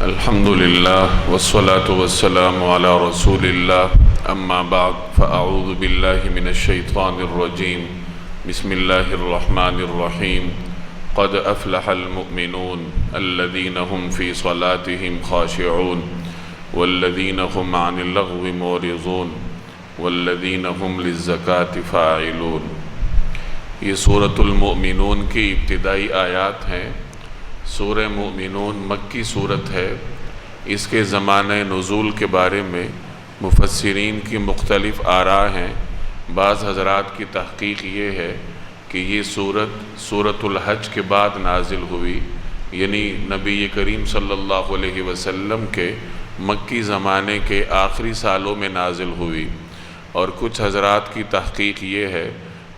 الحمد لله والصلاة والسلام على رسول الله أما بعد فأعوذ بالله من الشيطان الرجيم بسم الله الرحمن الرحيم قد أفلح المؤمنون الذين هم في صلاتهم خاشعون والذين هم عن اللغو معرضون والذين هم للزكاة فاعلون۔ یہ سورة المؤمنون کی ابتدائی آیات ہیں۔ سورہ مومنون مکی صورت ہے۔ اس کے زمانہ نزول کے بارے میں مفسرین کی مختلف آراء ہیں۔ بعض حضرات کی تحقیق یہ ہے کہ یہ سورۃ الحج کے بعد نازل ہوئی، یعنی نبی کریم صلی اللہ علیہ وسلم کے مکی زمانے کے آخری سالوں میں نازل ہوئی، اور کچھ حضرات کی تحقیق یہ ہے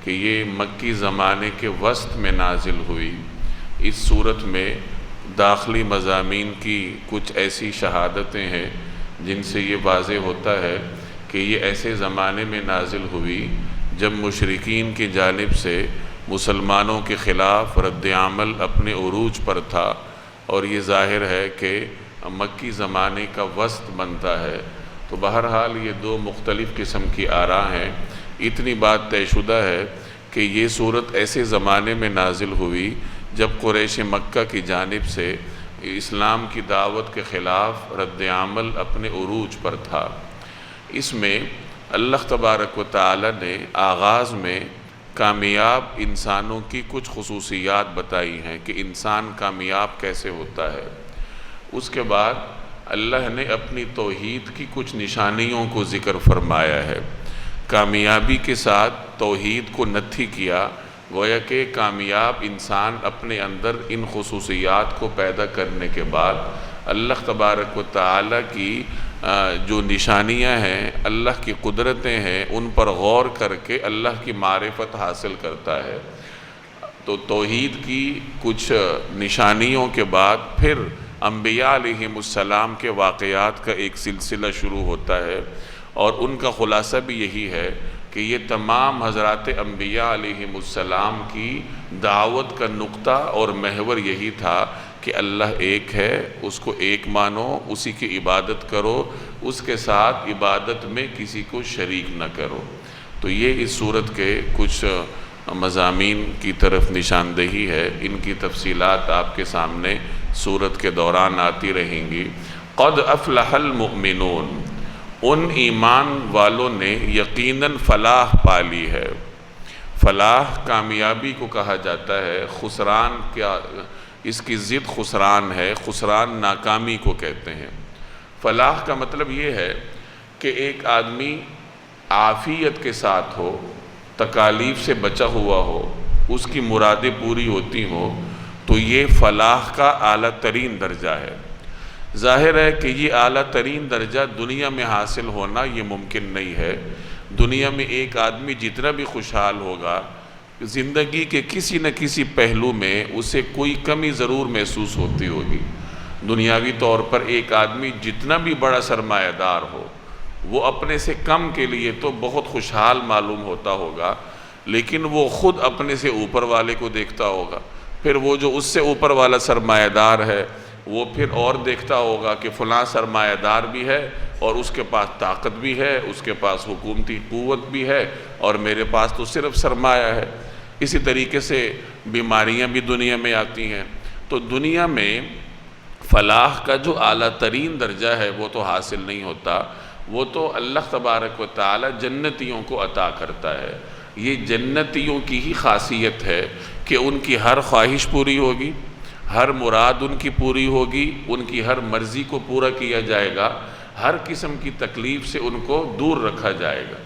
کہ یہ مکی زمانے کے وسط میں نازل ہوئی۔ اس صورت میں داخلی مضامین کی کچھ ایسی شہادتیں ہیں جن سے یہ واضح ہوتا ہے کہ یہ ایسے زمانے میں نازل ہوئی جب مشرکین کی جانب سے مسلمانوں کے خلاف رد عمل اپنے عروج پر تھا، اور یہ ظاہر ہے کہ مکی زمانے کا وسط بنتا ہے۔ تو بہرحال یہ دو مختلف قسم کی آراء ہیں۔ اتنی بات طے شدہ ہے کہ یہ صورت ایسے زمانے میں نازل ہوئی جب قریش مکہ کی جانب سے اسلام کی دعوت کے خلاف رد عمل اپنے عروج پر تھا۔ اس میں اللہ تبارک و تعالی نے آغاز میں کامیاب انسانوں کی کچھ خصوصیات بتائی ہیں کہ انسان کامیاب کیسے ہوتا ہے۔ اس کے بعد اللہ نے اپنی توحید کی کچھ نشانیوں کو ذکر فرمایا ہے۔ کامیابی کے ساتھ توحید کو نتھی کیا، گویا کہ کامیاب انسان اپنے اندر ان خصوصیات کو پیدا کرنے کے بعد اللہ تبارک و تعالی کی جو نشانیاں ہیں، اللہ کی قدرتیں ہیں، ان پر غور کر کے اللہ کی معرفت حاصل کرتا ہے۔ تو توحید کی کچھ نشانیوں کے بعد پھر انبیاء علیہم السلام کے واقعات کا ایک سلسلہ شروع ہوتا ہے، اور ان کا خلاصہ بھی یہی ہے کہ یہ تمام حضرات انبیاء علیہم السلام کی دعوت کا نقطہ اور محور یہی تھا کہ اللہ ایک ہے، اس کو ایک مانو، اسی کی عبادت کرو، اس کے ساتھ عبادت میں کسی کو شریک نہ کرو۔ تو یہ اس صورت کے کچھ مضامین کی طرف نشاندہی ہے۔ ان کی تفصیلات آپ کے سامنے صورت کے دوران آتی رہیں گی۔ قد افلح المؤمنون، ان ایمان والوں نے یقیناً فلاح پالی ہے۔ فلاح کامیابی کو کہا جاتا ہے۔ خسران کیا، اس کی ضد خسران ہے۔ خسران ناکامی کو کہتے ہیں۔ فلاح کا مطلب یہ ہے کہ ایک آدمی عافیت کے ساتھ ہو، تکالیف سے بچا ہوا ہو، اس کی مرادیں پوری ہوتی ہوں، تو یہ فلاح کا اعلیٰ ترین درجہ ہے۔ ظاہر ہے کہ یہ اعلیٰ ترین درجہ دنیا میں حاصل ہونا یہ ممکن نہیں ہے۔ دنیا میں ایک آدمی جتنا بھی خوشحال ہوگا، زندگی کے کسی نہ کسی پہلو میں اسے کوئی کمی ضرور محسوس ہوتی ہوگی۔ دنیاوی طور پر ایک آدمی جتنا بھی بڑا سرمایہ دار ہو، وہ اپنے سے کم کے لیے تو بہت خوشحال معلوم ہوتا ہوگا، لیکن وہ خود اپنے سے اوپر والے کو دیکھتا ہوگا، پھر وہ جو اس سے اوپر والا سرمایہ دار ہے وہ پھر اور دیکھتا ہوگا کہ فلاں سرمایہ دار بھی ہے اور اس کے پاس طاقت بھی ہے، اس کے پاس حکومتی قوت بھی ہے، اور میرے پاس تو صرف سرمایہ ہے۔ اسی طریقے سے بیماریاں بھی دنیا میں آتی ہیں۔ تو دنیا میں فلاح کا جو اعلیٰ ترین درجہ ہے وہ تو حاصل نہیں ہوتا، وہ تو اللہ تبارک و تعالی جنتیوں کو عطا کرتا ہے۔ یہ جنتیوں کی ہی خاصیت ہے کہ ان کی ہر خواہش پوری ہوگی، ہر مراد ان کی پوری ہوگی، ان کی ہر مرضی کو پورا کیا جائے گا، ہر قسم کی تکلیف سے ان کو دور رکھا جائے گا۔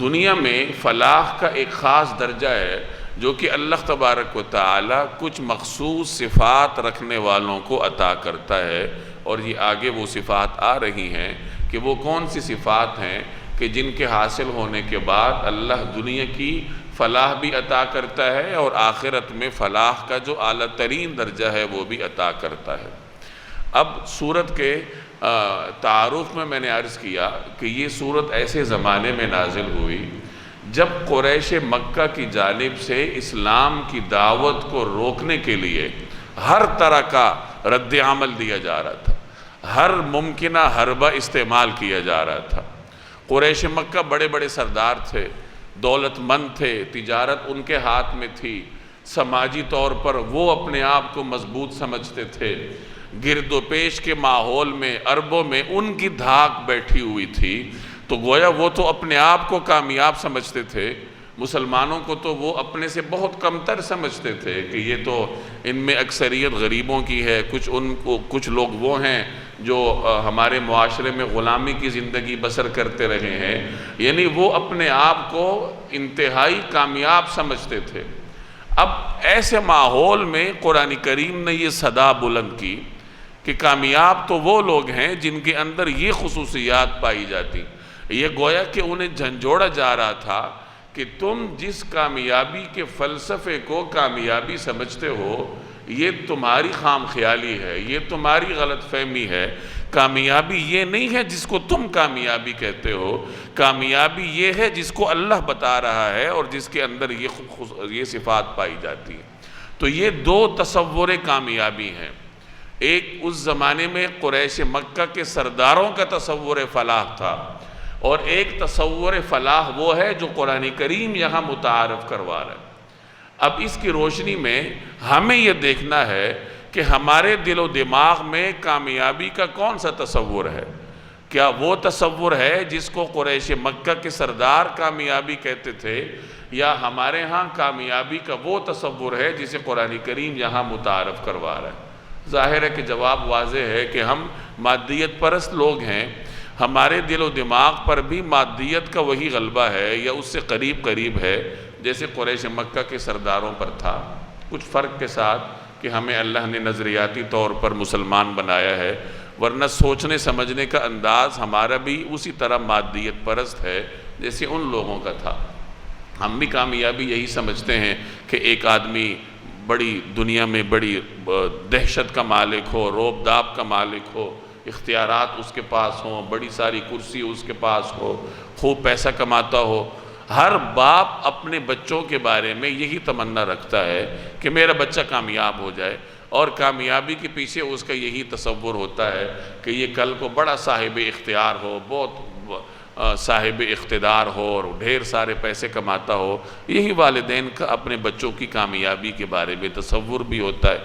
دنیا میں فلاح کا ایک خاص درجہ ہے جو کہ اللہ تبارک و تعالی کچھ مخصوص صفات رکھنے والوں کو عطا کرتا ہے، اور یہ آگے وہ صفات آ رہی ہیں کہ وہ کون سی صفات ہیں کہ جن کے حاصل ہونے کے بعد اللہ دنیا کی فلاح بھی عطا کرتا ہے، اور آخرت میں فلاح کا جو اعلیٰ ترین درجہ ہے وہ بھی عطا کرتا ہے۔ اب سورت کے تعارف میں نے عرض کیا کہ یہ سورت ایسے زمانے میں نازل ہوئی جب قریش مکہ کی جانب سے اسلام کی دعوت کو روکنے کے لیے ہر طرح کا رد عمل دیا جا رہا تھا۔ ہر ممکنہ حربہ استعمال کیا جا رہا تھا۔ قریش مکہ بڑے بڑے سردار تھے، دولت مند تھے، تجارت ان کے ہاتھ میں تھی، سماجی طور پر وہ اپنے آپ کو مضبوط سمجھتے تھے، گرد و پیش کے ماحول میں عربوں میں ان کی دھاک بیٹھی ہوئی تھی، تو گویا وہ تو اپنے آپ کو کامیاب سمجھتے تھے، مسلمانوں کو تو وہ اپنے سے بہت کمتر سمجھتے تھے کہ یہ تو ان میں اکثریت غریبوں کی ہے، کچھ لوگ وہ ہیں جو ہمارے معاشرے میں غلامی کی زندگی بسر کرتے رہے ہیں، یعنی وہ اپنے آپ کو انتہائی کامیاب سمجھتے تھے۔ اب ایسے ماحول میں قرآن کریم نے یہ صدا بلند کی کہ کامیاب تو وہ لوگ ہیں جن کے اندر یہ خصوصیات پائی جاتی۔ یہ گویا کہ انہیں جھنجھوڑا جا رہا تھا کہ تم جس کامیابی کے فلسفے کو کامیابی سمجھتے ہو، یہ تمہاری خام خیالی ہے، یہ تمہاری غلط فہمی ہے۔ کامیابی یہ نہیں ہے جس کو تم کامیابی کہتے ہو، کامیابی یہ ہے جس کو اللہ بتا رہا ہے اور جس کے اندر یہ صفات پائی جاتی ہیں۔ تو یہ دو تصور کامیابی ہیں، ایک اس زمانے میں قریش مکہ کے سرداروں کا تصور فلاح تھا، اور ایک تصور فلاح وہ ہے جو قرآن کریم یہاں متعارف کروا رہا ہے۔ اب اس کی روشنی میں ہمیں یہ دیکھنا ہے کہ ہمارے دل و دماغ میں کامیابی کا کون سا تصور ہے۔ کیا وہ تصور ہے جس کو قریش مکہ کے سردار کامیابی کہتے تھے، یا ہمارے ہاں کامیابی کا وہ تصور ہے جسے قرآن کریم یہاں متعارف کروا رہا ہے؟ ظاہر ہے کہ جواب واضح ہے کہ ہم مادیت پرست لوگ ہیں، ہمارے دل و دماغ پر بھی مادیت کا وہی غلبہ ہے یا اس سے قریب ہے جیسے قریش مکہ کے سرداروں پر تھا، کچھ فرق کے ساتھ کہ ہمیں اللہ نے نظریاتی طور پر مسلمان بنایا ہے، ورنہ سوچنے سمجھنے کا انداز ہمارا بھی اسی طرح مادیت پرست ہے جیسے ان لوگوں کا تھا۔ ہم بھی کامیابی یہی سمجھتے ہیں کہ ایک آدمی بڑی دنیا میں بڑی دہشت کا مالک ہو، روب داب کا مالک ہو، اختیارات اس کے پاس ہوں، بڑی ساری کرسی اس کے پاس ہو، خوب پیسہ کماتا ہو۔ ہر باپ اپنے بچوں کے بارے میں یہی تمنا رکھتا ہے کہ میرا بچہ کامیاب ہو جائے، اور کامیابی کے پیچھے اس کا یہی تصور ہوتا ہے کہ یہ کل کو بڑا صاحب اختیار ہو، بہت صاحب اقتدار ہو اور ڈھیر سارے پیسے کماتا ہو۔ یہی والدین کا اپنے بچوں کی کامیابی کے بارے میں تصور بھی ہوتا ہے۔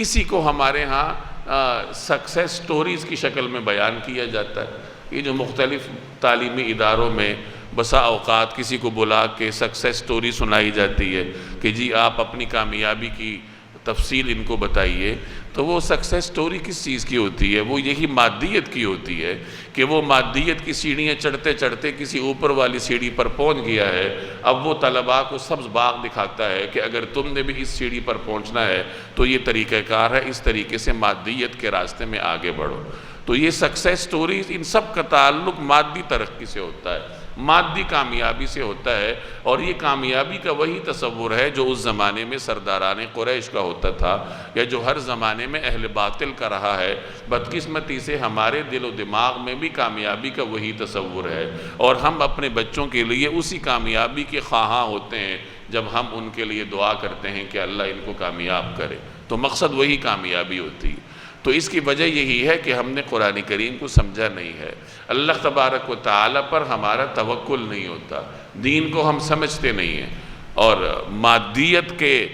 اسی کو ہمارے ہاں سکسیس سٹوریز کی شکل میں بیان کیا جاتا ہے۔ یہ جو مختلف تعلیمی اداروں میں بسا اوقات کسی کو بلا کے سکسیس سٹوری سنائی جاتی ہے کہ جی آپ اپنی کامیابی کی تفصیل ان کو بتائیے، تو وہ سکسیس سٹوری کس چیز کی ہوتی ہے؟ وہ یہی مادیت کی ہوتی ہے کہ وہ مادیت کی سیڑھیاں چڑھتے چڑھتے کسی اوپر والی سیڑھی پر پہنچ گیا ہے۔ اب وہ طلباء کو سبز باغ دکھاتا ہے کہ اگر تم نے بھی اس سیڑھی پر پہنچنا ہے تو یہ طریقہ کار ہے، اس طریقے سے مادیت کے راستے میں آگے بڑھو۔ تو یہ سکسیس سٹوریز، ان سب کا تعلق مادی ترقی سے ہوتا ہے، مادی کامیابی سے ہوتا ہے، اور یہ کامیابی کا وہی تصور ہے جو اس زمانے میں سرداران قریش کا ہوتا تھا، یا جو ہر زمانے میں اہل باطل کا رہا ہے۔ بدقسمتی سے ہمارے دل و دماغ میں بھی کامیابی کا وہی تصور ہے، اور ہم اپنے بچوں کے لیے اسی کامیابی کے خواہاں ہوتے ہیں جب ہم ان کے لیے دعا کرتے ہیں کہ اللہ ان کو کامیاب کرے، تو مقصد وہی کامیابی ہوتی ہے۔ تو اس کی وجہ یہی ہے کہ ہم نے قرآن کریم کو سمجھا نہیں ہے، اللہ تبارک و تعالی پر ہمارا توکل نہیں ہوتا، دین کو ہم سمجھتے نہیں ہیں، اور مادیت کے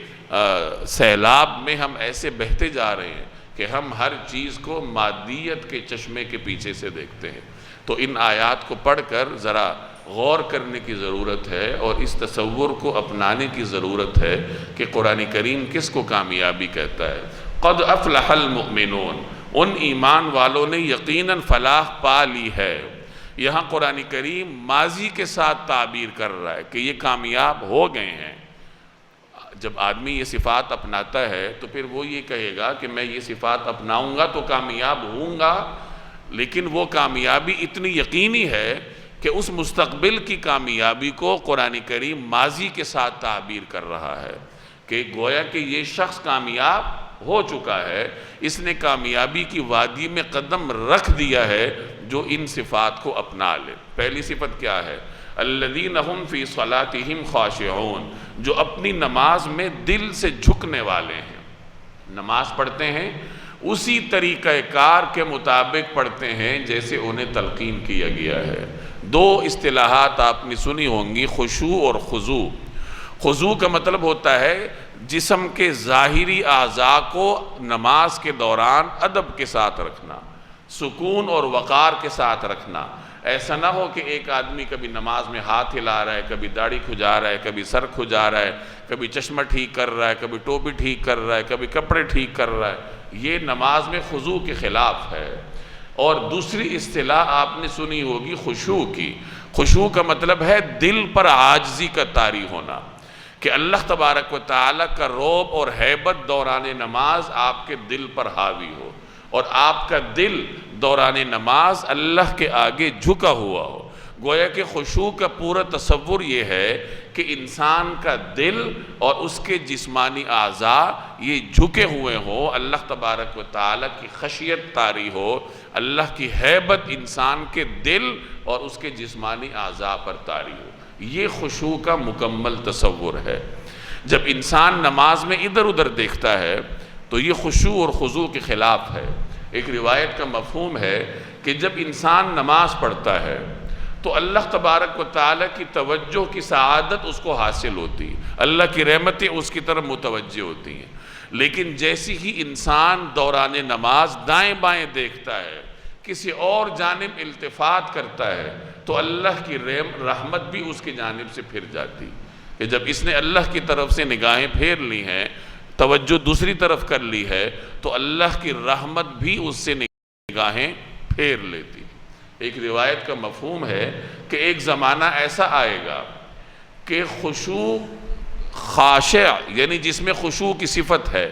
سیلاب میں ہم ایسے بہتے جا رہے ہیں کہ ہم ہر چیز کو مادیت کے چشمے کے پیچھے سے دیکھتے ہیں۔ تو ان آیات کو پڑھ کر ذرا غور کرنے کی ضرورت ہے، اور اس تصور کو اپنانے کی ضرورت ہے کہ قرآن کریم کس کو کامیابی کہتا ہے۔ قد افلح المؤمنون، ان ایمان والوں نے یقیناً فلاح پا لی ہے۔ یہاں قرآن کریم ماضی کے ساتھ تعبیر کر رہا ہے کہ یہ کامیاب ہو گئے ہیں۔ جب آدمی یہ صفات اپناتا ہے تو پھر وہ یہ کہے گا کہ میں یہ صفات اپناؤں گا تو کامیاب ہوں گا، لیکن وہ کامیابی اتنی یقینی ہے کہ اس مستقبل کی کامیابی کو قرآن کریم ماضی کے ساتھ تعبیر کر رہا ہے کہ گویا کہ یہ شخص کامیاب ہو چکا ہے، اس نے کامیابی کی وادی میں قدم رکھ دیا ہے جو ان صفات کو اپنا لے۔ پہلی صفت کیا ہے؟ الذین هم فی صلاتہم خاشعون، جو اپنی نماز میں دل سے جھکنے والے ہیں۔ نماز پڑھتے ہیں، اسی طریقہ کار کے مطابق پڑھتے ہیں جیسے انہیں تلقین کیا گیا ہے۔ دو اصطلاحات آپ نے سنی ہوں گی، خشوع اور خضوع۔ خضوع کا مطلب ہوتا ہے جسم کے ظاہری اعضاء کو نماز کے دوران ادب کے ساتھ رکھنا، سکون اور وقار کے ساتھ رکھنا۔ ایسا نہ ہو کہ ایک آدمی کبھی نماز میں ہاتھ ہلا رہا ہے، کبھی داڑھی کھجا رہا ہے، کبھی سر کھجا رہا ہے، کبھی چشمہ ٹھیک کر رہا ہے، کبھی ٹوپی ٹھیک کر رہا ہے، کبھی کپڑے ٹھیک کر رہا ہے۔ یہ نماز میں خضوع کے خلاف ہے۔ اور دوسری اصطلاح آپ نے سنی ہوگی خشوع کی۔ خشوع کا مطلب ہے دل پر عاجزی کا طاری ہونا، کہ اللہ تبارک و تعالیٰ کا رعب اور ہیبت دوران نماز آپ کے دل پر حاوی ہو، اور آپ کا دل دوران نماز اللہ کے آگے جھکا ہوا ہو۔ گویا کہ خشوع کا پورا تصور یہ ہے کہ انسان کا دل اور اس کے جسمانی اعضاء یہ جھکے ہوئے ہوں، اللہ تبارک و تعالیٰ کی خشیت طاری ہو، اللہ کی ہیبت انسان کے دل اور اس کے جسمانی اعضاء پر طاری ہو۔ یہ خشوع کا مکمل تصور ہے۔ جب انسان نماز میں ادھر ادھر دیکھتا ہے تو یہ خشوع اور خضوع کے خلاف ہے۔ ایک روایت کا مفہوم ہے کہ جب انسان نماز پڑھتا ہے تو اللہ تبارک و تعالیٰ کی توجہ کی سعادت اس کو حاصل ہوتی ہے، اللہ کی رحمتیں اس کی طرف متوجہ ہوتی ہیں۔ لیکن جیسی ہی انسان دوران نماز دائیں بائیں دیکھتا ہے، کسی اور جانب التفات کرتا ہے، تو اللہ کی رحمت بھی اس کی جانب سے پھر جاتی، کہ جب اس نے اللہ کی طرف سے نگاہیں پھیر لی ہیں، توجہ دوسری طرف کر لی ہے، تو اللہ کی رحمت بھی اس سے نگاہیں پھیر لیتی۔ ایک روایت کا مفہوم ہے کہ ایک زمانہ ایسا آئے گا کہ خشوع خاشع، یعنی جس میں خشوع کی صفت ہے،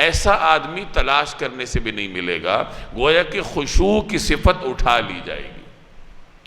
ایسا آدمی تلاش کرنے سے بھی نہیں ملے گا، گویا کہ خشوع کی صفت اٹھا لی جائے گی۔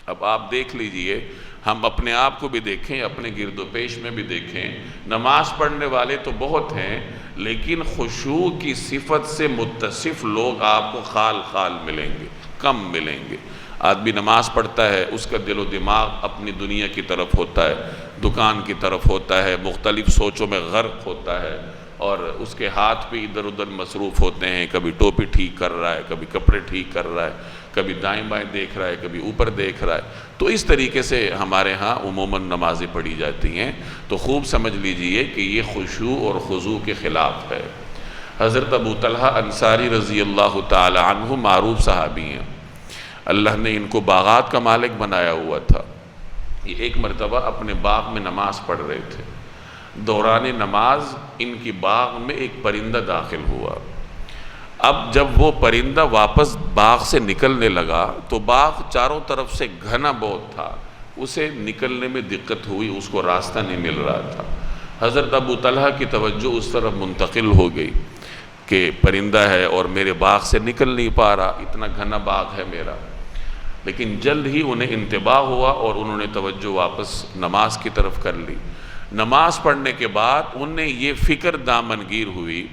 اب آپ دیکھ لیجئے، ہم اپنے آپ کو بھی دیکھیں، اپنے گرد و پیش میں بھی دیکھیں، نماز پڑھنے والے تو بہت ہیں، لیکن خشوع کی صفت سے متصف لوگ آپ کو خال خال ملیں گے، کم ملیں گے۔ آدمی نماز پڑھتا ہے، اس کا دل و دماغ اپنی دنیا کی طرف ہوتا ہے، دکان کی طرف ہوتا ہے، مختلف سوچوں میں غرق ہوتا ہے، اور اس کے ہاتھ بھی ادھر ادھر مصروف ہوتے ہیں، کبھی ٹوپی ٹھیک کر رہا ہے، کبھی کپڑے ٹھیک کر رہا ہے، کبھی دائیں بائیں دیکھ رہا ہے، کبھی اوپر دیکھ رہا ہے۔ تو اس طریقے سے ہمارے ہاں عموماً نمازیں پڑھی جاتی ہیں۔ تو خوب سمجھ لیجئے کہ یہ خشوع اور خضوع کے خلاف ہے۔ حضرت ابو طلحہ انصاری رضی اللہ تعالی عنہ معروف صحابی ہیں، اللہ نے ان کو باغات کا مالک بنایا ہوا تھا۔ یہ ایک مرتبہ اپنے باغ میں نماز پڑھ رہے تھے، دوران نماز ان کی باغ میں ایک پرندہ داخل ہوا۔ اب جب وہ پرندہ واپس باغ سے نکلنے لگا تو باغ چاروں طرف سے گھنا بہت تھا، اسے نکلنے میں دقت ہوئی، اس کو راستہ نہیں مل رہا تھا۔ حضرت ابو طلحہ کی توجہ اس طرف منتقل ہو گئی کہ پرندہ ہے اور میرے باغ سے نکل نہیں پا رہا، اتنا گھنا باغ ہے میرا۔ لیکن جلد ہی انہیں انتباہ ہوا اور انہوں نے توجہ واپس نماز کی طرف کر لی۔ نماز پڑھنے کے بعد انہیں یہ فکر دامنگیر ہوئی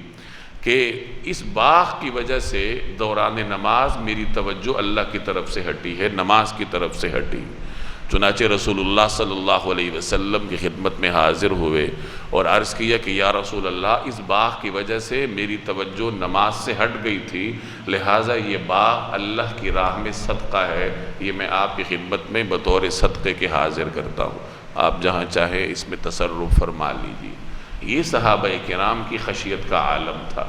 کہ اس باغ کی وجہ سے دوران نماز میری توجہ اللہ کی طرف سے ہٹی ہے، نماز کی طرف سے ہٹی۔ چنانچہ رسول اللہ صلی اللہ علیہ وسلم کی خدمت میں حاضر ہوئے اور عرض کیا کہ یا رسول اللہ، اس باغ کی وجہ سے میری توجہ نماز سے ہٹ گئی تھی، لہٰذا یہ باغ اللہ کی راہ میں صدقہ ہے، یہ میں آپ کی خدمت میں بطور صدقے کے حاضر کرتا ہوں، آپ جہاں چاہیں اس میں تصرف فرما لیجیے۔ یہ صحابہ کرام کی خشیت کا عالم تھا۔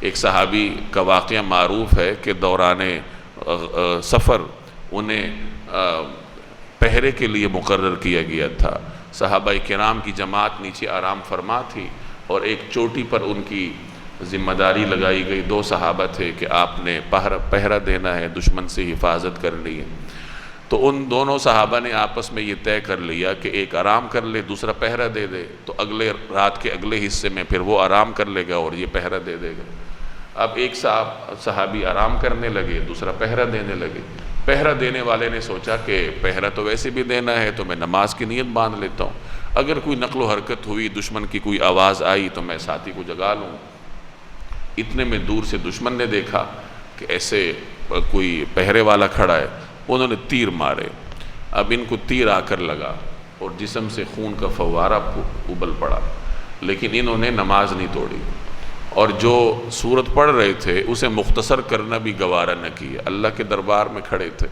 ایک صحابی کا واقعہ معروف ہے کہ دوران سفر انہیں پہرے کے لیے مقرر کیا گیا تھا۔ صحابہ کرام کی جماعت نیچے آرام فرما تھی اور ایک چوٹی پر ان کی ذمہ داری لگائی گئی، دو صحابہ تھے کہ آپ نے پہرا دینا ہے، دشمن سے حفاظت کرنی ہے۔ تو ان دونوں صحابہ نے آپس میں یہ طے کر لیا کہ ایک آرام کر لے، دوسرا پہرا دے دے، تو اگلے رات کے اگلے حصے میں پھر وہ آرام کر لے گا اور یہ پہرا دے دے گا۔ اب ایک صحابی آرام کرنے لگے، دوسرا پہرا دینے لگے۔ پہرا دینے والے نے سوچا کہ پہرا تو ویسے بھی دینا ہے تو میں نماز کی نیت باندھ لیتا ہوں، اگر کوئی نقل و حرکت ہوئی، دشمن کی کوئی آواز آئی تو میں ساتھی کو جگا لوں۔ اتنے میں دور سے دشمن نے دیکھا کہ ایسے کوئی پہرے والا کھڑا ہے، انہوں نے تیر مارے۔ اب ان کو تیر آ کر لگا اور جسم سے خون کا فوارہ ابل پڑا، لیکن انہوں نے نماز نہیں توڑی۔ اور جو سورت پڑھ رہے تھے اسے مختصر کرنا بھی گوارا نہ کیا، اللہ کے دربار میں کھڑے تھے،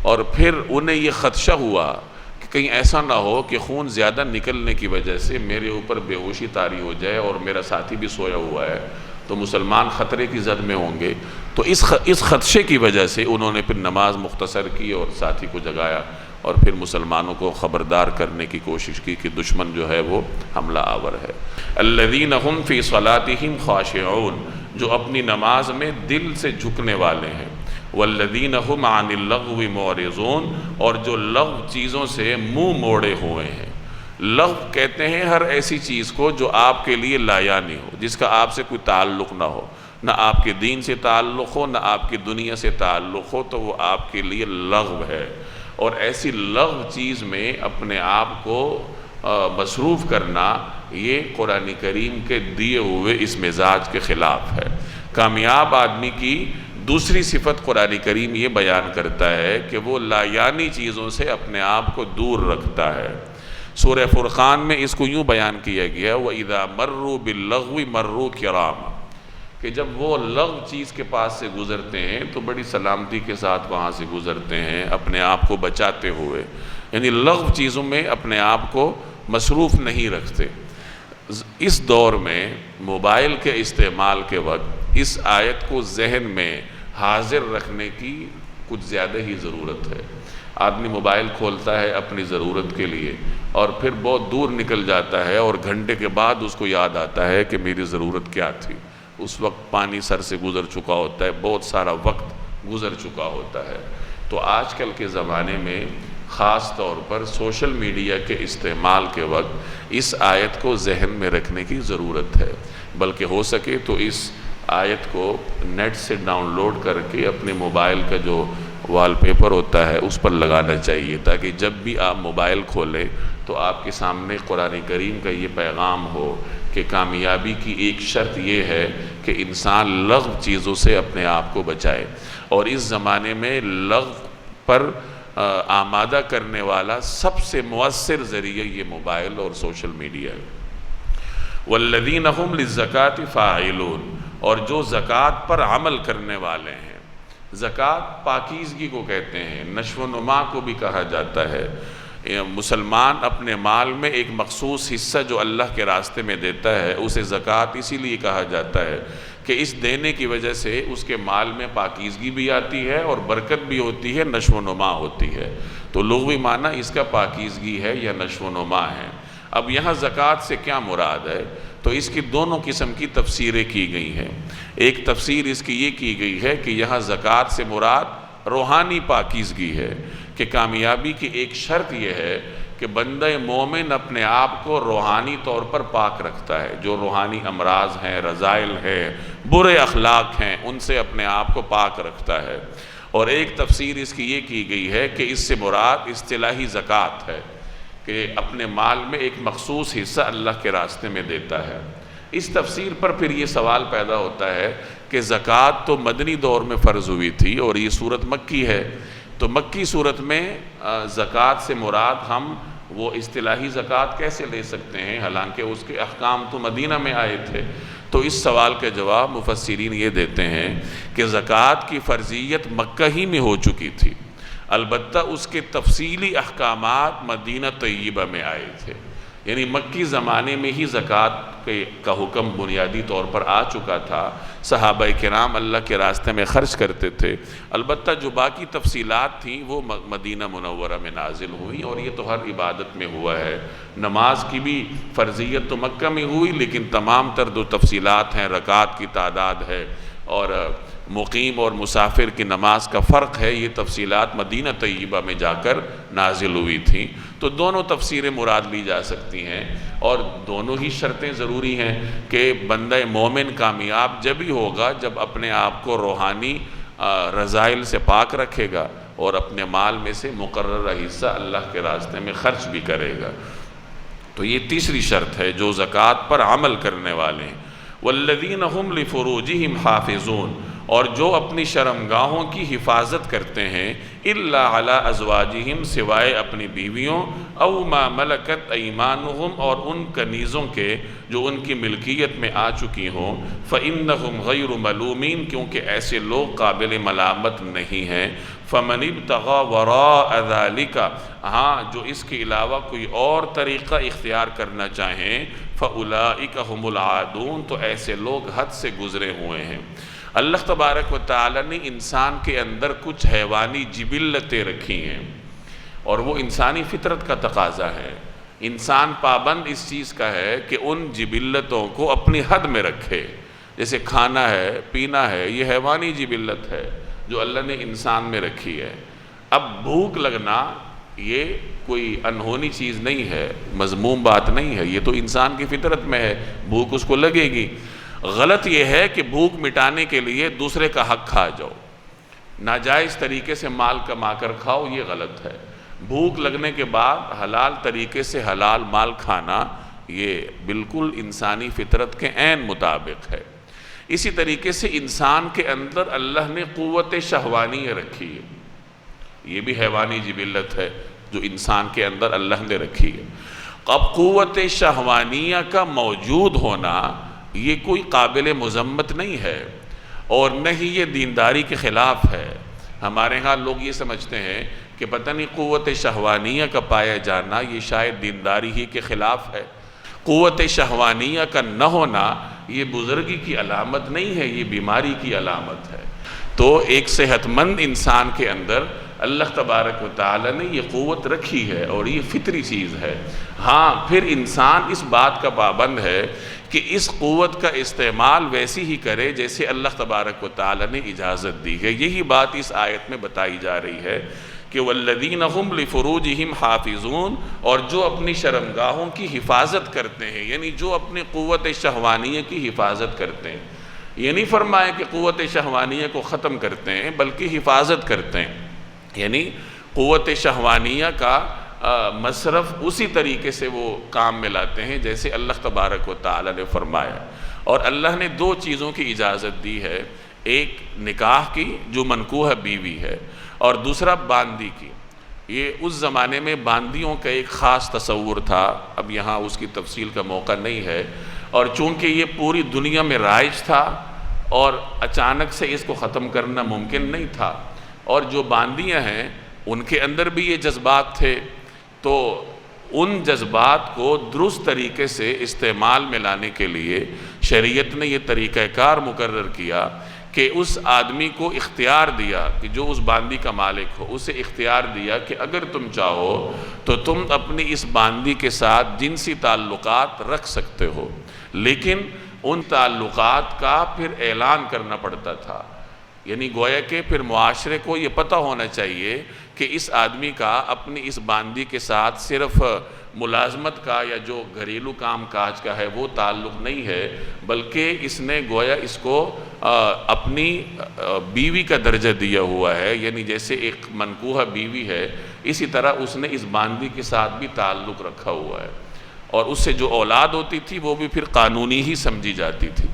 اور پھر انہیں یہ خدشہ ہوا کہ کہیں ایسا نہ ہو کہ خون زیادہ نکلنے کی وجہ سے میرے اوپر بے ہوشی طاری ہو جائے اور میرا ساتھی بھی سویا ہوا ہے تو مسلمان خطرے کی زد میں ہوں گے، تو اس خدشے کی وجہ سے انہوں نے پھر نماز مختصر کی اور ساتھی کو جگایا اور پھر مسلمانوں کو خبردار کرنے کی کوشش کی کہ دشمن جو ہے وہ حملہ آور ہے۔ الذین هم فی صلاتہم خاشعون، جو اپنی نماز میں دل سے جھکنے والے ہیں، والذین هم عن اللغو معرضون، اور جو لغو چیزوں سے منہ موڑے ہوئے ہیں۔ لغو کہتے ہیں ہر ایسی چیز کو جو آپ کے لیے لا یعنی ہو، جس کا آپ سے کوئی تعلق نہ ہو، نہ آپ کے دین سے تعلق ہو، نہ آپ کی دنیا سے تعلق ہو، تو وہ آپ کے لیے لغو ہے۔ اور ایسی لغو چیز میں اپنے آپ کو مصروف کرنا یہ قرآن کریم کے دیے ہوئے اس مزاج کے خلاف ہے۔ کامیاب آدمی کی دوسری صفت قرآن کریم یہ بیان کرتا ہے کہ وہ لا یعنی چیزوں سے اپنے آپ کو دور رکھتا ہے۔ سورہ فرقان میں اس کو یوں بیان کیا گیا وَإِذَا مَرُّوا بِاللَّغْوِ مَرُّوا كِرَامًا، کہ جب وہ لغو چیز کے پاس سے گزرتے ہیں تو بڑی سلامتی کے ساتھ وہاں سے گزرتے ہیں، اپنے آپ کو بچاتے ہوئے، یعنی لغو چیزوں میں اپنے آپ کو مصروف نہیں رکھتے۔ اس دور میں موبائل کے استعمال کے وقت اس آیت کو ذہن میں حاضر رکھنے کی کچھ زیادہ ہی ضرورت ہے۔ آدمی موبائل کھولتا ہے اپنی ضرورت کے لیے اور پھر بہت دور نکل جاتا ہے اور گھنٹے کے بعد اس کو یاد آتا ہے کہ میری ضرورت کیا تھی۔ اس وقت پانی سر سے گزر چکا ہوتا ہے، بہت سارا وقت گزر چکا ہوتا ہے۔ تو آج کل کے زمانے میں خاص طور پر سوشل میڈیا کے استعمال کے وقت اس آیت کو ذہن میں رکھنے کی ضرورت ہے، بلکہ ہو سکے تو اس آیت کو نیٹ سے ڈاؤن لوڈ کر کے اپنے موبائل کا جو وال پیپر ہوتا ہے اس پر لگانا چاہیے، تاکہ جب بھی آپ موبائل کھولیں تو آپ کے سامنے قرآن کریم کا یہ پیغام ہو کہ کامیابی کی ایک شرط یہ ہے کہ انسان لغو چیزوں سے اپنے آپ کو بچائے۔ اور اس زمانے میں لغو پر آمادہ کرنے والا سب سے مؤثر ذریعہ یہ موبائل اور سوشل میڈیا ہے۔ والذین هم للزکاة فاعلون، اور جو زکوٰۃ پر عمل کرنے والے ہیں۔ زکوٰۃ پاکیزگی کو کہتے ہیں، نشو و نما کو بھی کہا جاتا ہے۔ مسلمان اپنے مال میں ایک مخصوص حصہ جو اللہ کے راستے میں دیتا ہے اسے زکوٰۃ اسی لیے کہا جاتا ہے کہ اس دینے کی وجہ سے اس کے مال میں پاکیزگی بھی آتی ہے اور برکت بھی ہوتی ہے، نشو و نما ہوتی ہے۔ تو لغوی معنی اس کا پاکیزگی ہے یا نشو و نما ہے۔ اب یہاں زکوٰۃ سے کیا مراد ہے؟ تو اس کی دونوں قسم کی تفسیریں کی گئی ہیں۔ ایک تفسیر اس کی یہ کی گئی ہے کہ یہاں زکوٰۃ سے مراد روحانی پاکیزگی ہے، کہ کامیابی کی ایک شرط یہ ہے کہ بندہ مومن اپنے آپ کو روحانی طور پر پاک رکھتا ہے، جو روحانی امراض ہیں، رذائل ہیں، برے اخلاق ہیں، ان سے اپنے آپ کو پاک رکھتا ہے۔ اور ایک تفسیر اس کی یہ کی گئی ہے کہ اس سے مراد اصطلاحی زکوٰۃ ہے، کہ اپنے مال میں ایک مخصوص حصہ اللہ کے راستے میں دیتا ہے۔ اس تفسیر پر پھر یہ سوال پیدا ہوتا ہے کہ زکوٰۃ تو مدنی دور میں فرض ہوئی تھی اور یہ صورت مکی ہے، تو مکی صورت میں زکوٰۃ سے مراد ہم وہ اصطلاحی زکوٰۃ کیسے لے سکتے ہیں، حالانکہ اس کے احکام تو مدینہ میں آئے تھے؟ تو اس سوال کا جواب مفسرین یہ دیتے ہیں کہ زکوٰۃ کی فرضیت مکہ ہی میں ہو چکی تھی، البتہ اس کے تفصیلی احکامات مدینہ طیبہ میں آئے تھے، یعنی مکی زمانے میں ہی زکوٰۃ کا حکم بنیادی طور پر آ چکا تھا۔ صحابہ کرام اللہ کے راستے میں خرچ کرتے تھے، البتہ جو باقی تفصیلات تھیں وہ مدینہ منورہ میں نازل ہوئیں، اور یہ تو ہر عبادت میں ہوا ہے۔ نماز کی بھی فرضیت تو مکہ میں ہوئی، لیکن تمام تر جو تفصیلات ہیں، رکعات کی تعداد ہے اور مقیم اور مسافر کی نماز کا فرق ہے، یہ تفصیلات مدینہ طیبہ میں جا کر نازل ہوئی تھیں۔ تو دونوں تفسیریں مراد لی جا سکتی ہیں، اور دونوں ہی شرطیں ضروری ہیں کہ بندہ مومن کامیاب جب ہی ہوگا جب اپنے آپ کو روحانی رذائل سے پاک رکھے گا اور اپنے مال میں سے مقررہ حصہ اللہ کے راستے میں خرچ بھی کرے گا۔ تو یہ تیسری شرط ہے جو زکوٰۃ پر عمل کرنے والے ہیں۔ والذین هم لفروجہم حافظون، اور جو اپنی شرمگاہوں کی حفاظت کرتے ہیں الا علی ازواجہم سوائے اپنی بیویوں او ما ملکت ایمانہم اور ان کنیزوں کے جو ان کی ملکیت میں آ چکی ہوں فإنہم غیر ملومین کیونکہ ایسے لوگ قابل ملامت نہیں ہیں فمن ابتغى وراء ذلك ہاں جو اس کے علاوہ کوئی اور طریقہ اختیار کرنا چاہیں فاولئک هم العادون تو ایسے لوگ حد سے گزرے ہوئے ہیں۔ اللہ تبارک و تعالی نے انسان کے اندر کچھ حیوانی جبلتیں رکھی ہیں اور وہ انسانی فطرت کا تقاضا ہے۔ انسان پابند اس چیز کا ہے کہ ان جبلتوں کو اپنی حد میں رکھے، جیسے کھانا ہے پینا ہے، یہ حیوانی جبلت ہے جو اللہ نے انسان میں رکھی ہے۔ اب بھوک لگنا یہ کوئی انہونی چیز نہیں ہے، مذموم بات نہیں ہے، یہ تو انسان کی فطرت میں ہے، بھوک اس کو لگے گی۔ غلط یہ ہے کہ بھوک مٹانے کے لیے دوسرے کا حق کھا جاؤ، ناجائز طریقے سے مال کما کر کھاؤ، یہ غلط ہے۔ بھوک لگنے کے بعد حلال طریقے سے حلال مال کھانا یہ بالکل انسانی فطرت کے عین مطابق ہے۔ اسی طریقے سے انسان کے اندر اللہ نے قوت شہوانیہ رکھی ہے، یہ بھی حیوانی جبلت ہے جو انسان کے اندر اللہ نے رکھی ہے۔ اب قوت شہوانیہ کا موجود ہونا یہ کوئی قابل مذمت نہیں ہے اور نہ ہی یہ دینداری کے خلاف ہے۔ ہمارے ہاں لوگ یہ سمجھتے ہیں کہ پتہ نہیں قوت شہوانیہ کا پایا جانا یہ شاید دینداری ہی کے خلاف ہے۔ قوت شہوانیہ کا نہ ہونا یہ بزرگی کی علامت نہیں ہے، یہ بیماری کی علامت ہے۔ تو ایک صحت مند انسان کے اندر اللہ تبارک و تعالی نے یہ قوت رکھی ہے اور یہ فطری چیز ہے۔ ہاں پھر انسان اس بات کا پابند ہے کہ اس قوت کا استعمال ویسی ہی کرے جیسے اللہ تبارک و تعالی نے اجازت دی ہے۔ یہی بات اس آیت میں بتائی جا رہی ہے کہ والذین ہم لفروجہم حافظون اور جو اپنی شرمگاہوں کی حفاظت کرتے ہیں، یعنی جو اپنی قوت شہوانیہ کی حفاظت کرتے ہیں، یہ نہیں فرمایا کہ قوت شہوانیہ کو ختم کرتے ہیں بلکہ حفاظت کرتے ہیں، یعنی قوت شہوانیہ کا مصرف اسی طریقے سے وہ کام میں لاتے ہیں جیسے اللہ تبارک و تعالی نے فرمایا۔ اور اللہ نے دو چیزوں کی اجازت دی ہے، ایک نکاح کی جو منکوح بیوی ہے اور دوسرا باندی کی۔ یہ اس زمانے میں باندیوں کا ایک خاص تصور تھا، اب یہاں اس کی تفصیل کا موقع نہیں ہے، اور چونکہ یہ پوری دنیا میں رائج تھا اور اچانک سے اس کو ختم کرنا ممکن نہیں تھا، اور جو باندیاں ہیں ان کے اندر بھی یہ جذبات تھے، تو ان جذبات کو درست طریقے سے استعمال میں لانے کے لیے شریعت نے یہ طریقہ کار مقرر کیا کہ اس آدمی کو اختیار دیا کہ جو اس باندی کا مالک ہو، اسے اختیار دیا کہ اگر تم چاہو تو تم اپنی اس باندی کے ساتھ جنسی تعلقات رکھ سکتے ہو، لیکن ان تعلقات کا پھر اعلان کرنا پڑتا تھا۔ یعنی گویا کہ پھر معاشرے کو یہ پتہ ہونا چاہیے کہ اس آدمی کا اپنی اس باندی کے ساتھ صرف ملازمت کا یا جو گھریلو کام کاج کا ہے وہ تعلق نہیں ہے، بلکہ اس نے گویا اس کو اپنی بیوی کا درجہ دیا ہوا ہے، یعنی جیسے ایک منکوحہ بیوی ہے اسی طرح اس نے اس باندی کے ساتھ بھی تعلق رکھا ہوا ہے، اور اس سے جو اولاد ہوتی تھی وہ بھی پھر قانونی ہی سمجھی جاتی تھی۔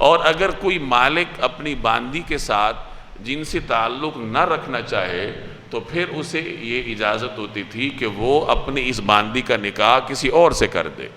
اور اگر کوئی مالک اپنی باندی کے ساتھ جنسی تعلق نہ رکھنا چاہے تو پھر اسے یہ اجازت ہوتی تھی کہ وہ اپنی اس باندی کا نکاح کسی اور سے کر دے،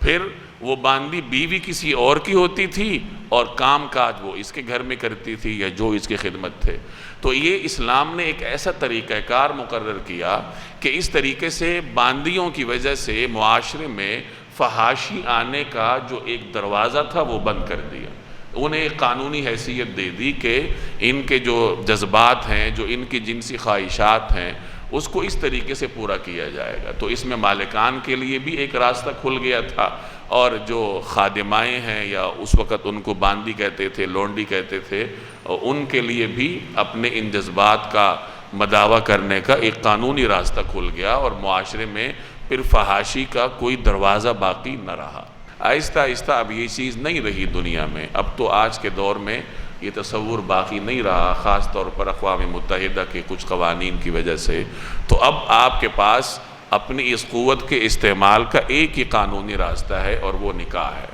پھر وہ باندی بیوی کسی اور کی ہوتی تھی اور کام کاج وہ اس کے گھر میں کرتی تھی یا جو اس کی خدمت تھے۔ تو یہ اسلام نے ایک ایسا طریقہ کار مقرر کیا کہ اس طریقے سے باندیوں کی وجہ سے معاشرے میں فحاشی آنے کا جو ایک دروازہ تھا وہ بند کر دیا، انہیں ایک قانونی حیثیت دے دی کہ ان کے جو جذبات ہیں، جو ان کی جنسی خواہشات ہیں، اس کو اس طریقے سے پورا کیا جائے گا۔ تو اس میں مالکان کے لیے بھی ایک راستہ کھل گیا تھا، اور جو خادمائیں ہیں یا اس وقت ان کو باندی کہتے تھے، لونڈی کہتے تھے، ان کے لیے بھی اپنے ان جذبات کا مداوع کرنے کا ایک قانونی راستہ کھل گیا، اور معاشرے میں پھر فحاشی کا کوئی دروازہ باقی نہ رہا۔ آہستہ آہستہ اب یہ چیز نہیں رہی دنیا میں، اب تو آج کے دور میں یہ تصور باقی نہیں رہا، خاص طور پر اقوام متحدہ کے کچھ قوانین کی وجہ سے۔ تو اب آپ کے پاس اپنی اس قوت کے استعمال کا ایک ہی قانونی راستہ ہے اور وہ نکاح ہے۔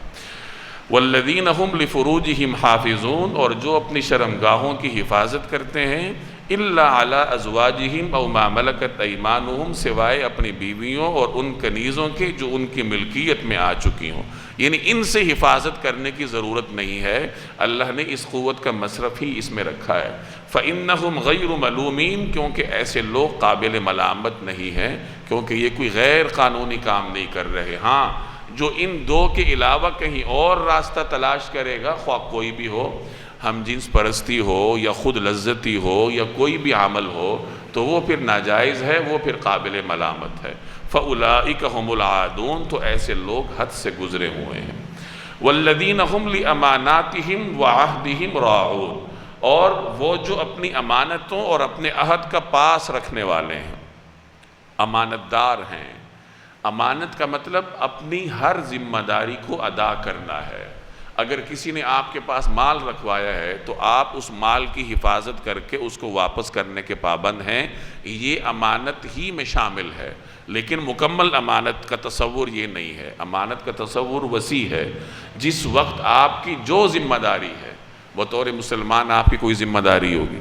والذین هم لفروجہم حافظون، اور جو اپنی شرمگاہوں کی حفاظت کرتے ہیں، الا علی ازواجہم او ما ملکت ایمانہم، سوائے اپنی بیویوں اور ان کنیزوں کے جو ان کی ملکیت میں آ چکی ہوں، یعنی ان سے حفاظت کرنے کی ضرورت نہیں ہے، اللہ نے اس قوت کا مصرف ہی اس میں رکھا ہے۔ فإنہم غیر ملومین، کیونکہ ایسے لوگ قابل ملامت نہیں ہیں، کیونکہ یہ کوئی غیر قانونی کام نہیں کر رہے۔ ہاں، جو ان دو کے علاوہ کہیں اور راستہ تلاش کرے گا، خواہ کوئی بھی ہو، ہم جنس پرستی ہو یا خود لذتی ہو یا کوئی بھی عمل ہو، تو وہ پھر ناجائز ہے، وہ پھر قابل ملامت ہے۔ فَأُولَئِكَ هُمُ الْعَادُونَ، تو ایسے لوگ حد سے گزرے ہوئے ہیں۔ وَالَّذِينَ هُمْ لِأَمَانَاتِهِمْ وَعَهْدِهِمْ رَاعُونَ، اور وہ جو اپنی امانتوں اور اپنے عہد کا پاس رکھنے والے ہیں، امانت دار ہیں۔ امانت کا مطلب اپنی ہر ذمہ داری کو ادا کرنا ہے۔ اگر کسی نے آپ کے پاس مال رکھوایا ہے تو آپ اس مال کی حفاظت کر کے اس کو واپس کرنے کے پابند ہیں، یہ امانت ہی میں شامل ہے۔ لیکن مکمل امانت کا تصور یہ نہیں ہے، امانت کا تصور وسیع ہے۔ جس وقت آپ کی جو ذمہ داری ہے، بطور مسلمان آپ کی کوئی ذمہ داری ہوگی،